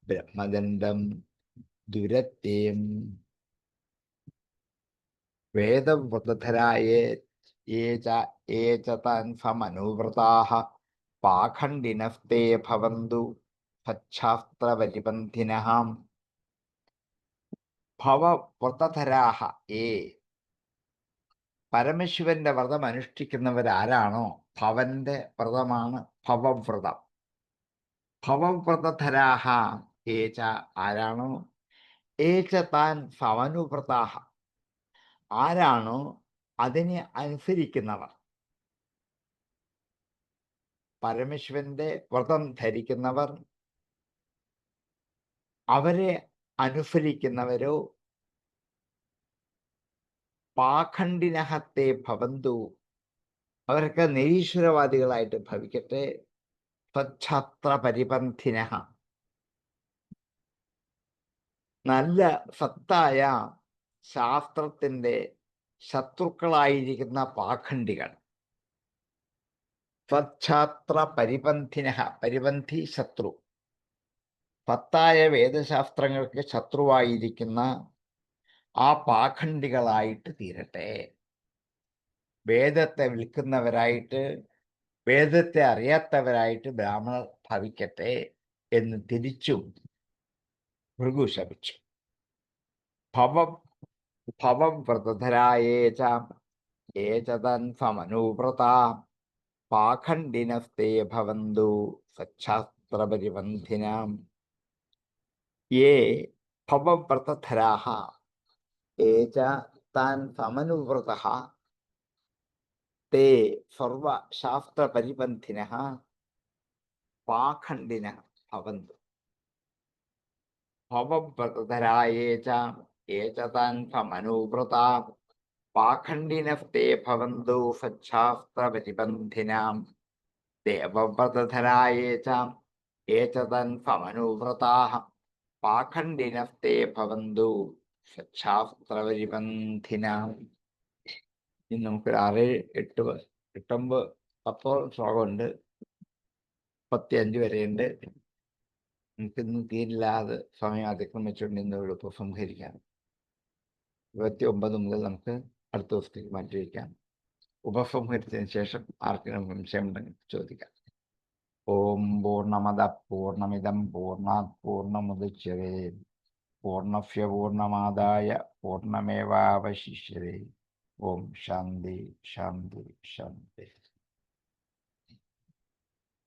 ബ്രഹ്മദണ്ഡം ദുരത്യയം. വേദവ്രതധരായേ യേ ച താൻ സമനുവ്രതാഃ പാഖണ്ഡിനസ്തേ ഭവന്തു സച്ഛാസ്ത്രപരിപന്ഥിനഃ. ഭവവ്രതധരാഃ യേ പരമശിവന്റെ വ്രതം അനുഷ്ഠിക്കുന്നവരാരാണോ, ഭവന്റെ വ്രതമാണ് ഭവവ്രതം. ഭവവ്രതധരാഃ യേ ച ആരാണോ, യേ ച താൻ സമനുവ്രതാഃ ആരാണോ അതിനെ അനുസരിക്കുന്നവർ. പരമശിവന്റെ വ്രതം ധരിക്കുന്നവർ, അവരെ അനുസരിക്കുന്നവരോ പാഖണ്ഡിനഹത്തെ ഭവന്തു അവർക്ക് നിരീശ്വരവാദികളായിട്ട് ഭവിക്കട്ടെ. സച്ഛാസ്ത്ര പരിപന്ഥിനഃ നല്ല സത്തായ ശാസ്ത്രത്തിന്റെ ശത്രുക്കളായിരിക്കുന്ന പാഖണ്ഡികൾ. സച്ഛാസ്ത്ര പരിപന്ഥിനഃ പരിപന്ഥി ശത്രു. സത്തായ വേദശാസ്ത്രങ്ങൾക്ക് ശത്രുവായിരിക്കുന്ന ആ പാഖണ്ഡികളായിട്ട് തീരട്ടെ. വേദത്തെ വിൽക്കുന്നവരായിട്ട്, വേദത്തെ അറിയാത്തവരായിട്ട് ബ്രാഹ്മണർ ഭവിക്കട്ടെ എന്ന് തിരിച്ചും ഭൃഗു ശപിച്ചു. ഭവം വ്രതധരായേച ഏചതൻ സമനുവ്രതാ പാഖണ്ഡിനസ്തേ ഭവന്തു സച്ഛാസ്ത്രപരിപന്ഥിനാം. യേ ഭവവ്രതധരാഃ ഏച താൻ സമനുവ്രതഃ തേ സർവശാസ്ത്രപരിപന്ഥിനഃ പാഖണ്ഡിനഃ ഭവന്തു. ഭവവ്രതധരായേച ഏച താൻ സമനുവ്രതാ പാഖണ്ഡിനസ്തേ ഭവന്തു സച്ഛാസ്ത്രപരിപന്ഥിനാം. ദേവവ്രതധരായേച ഏച തൻ സമനുവ്രതാഃ പാഖണ്ഡിനസ്തേ ഭവന്തു സച്ഛാസ്ത്രപരിപന്ഥിനാം. ഇനി നമുക്കൊരു 6, 8, 9, 10 ശ്ലോകമുണ്ട്. 35 വരെയുണ്ട്. നമുക്കിന്ന് തീരില്ലാതെ സമയം അതിക്രമിച്ചുകൊണ്ട് ഇന്ന് ഇവിടെ ഉപസംഹരിക്കാം. 29 മുതൽ നമുക്ക് അടുത്ത ദിവസത്തേക്ക് മാറ്റിവെക്കാം. ഉപസംഹരിച്ചതിന് ശേഷം ആർക്കെങ്കിലും സംശയമുണ്ടെങ്കിൽ ചോദിക്കാം. ഓം പൂർണ്ണമദ പൂർണ്ണമിദം പൂർണ്ണാത് പൂർണ്ണമുദച്യതേ പൂർണ്ണസ്യ പൂർണ്ണമാദായ പൂർണ്ണമേവാവശിഷ്യതേ. ഓം ശാന്തി ശാന്തി ശാന്തി.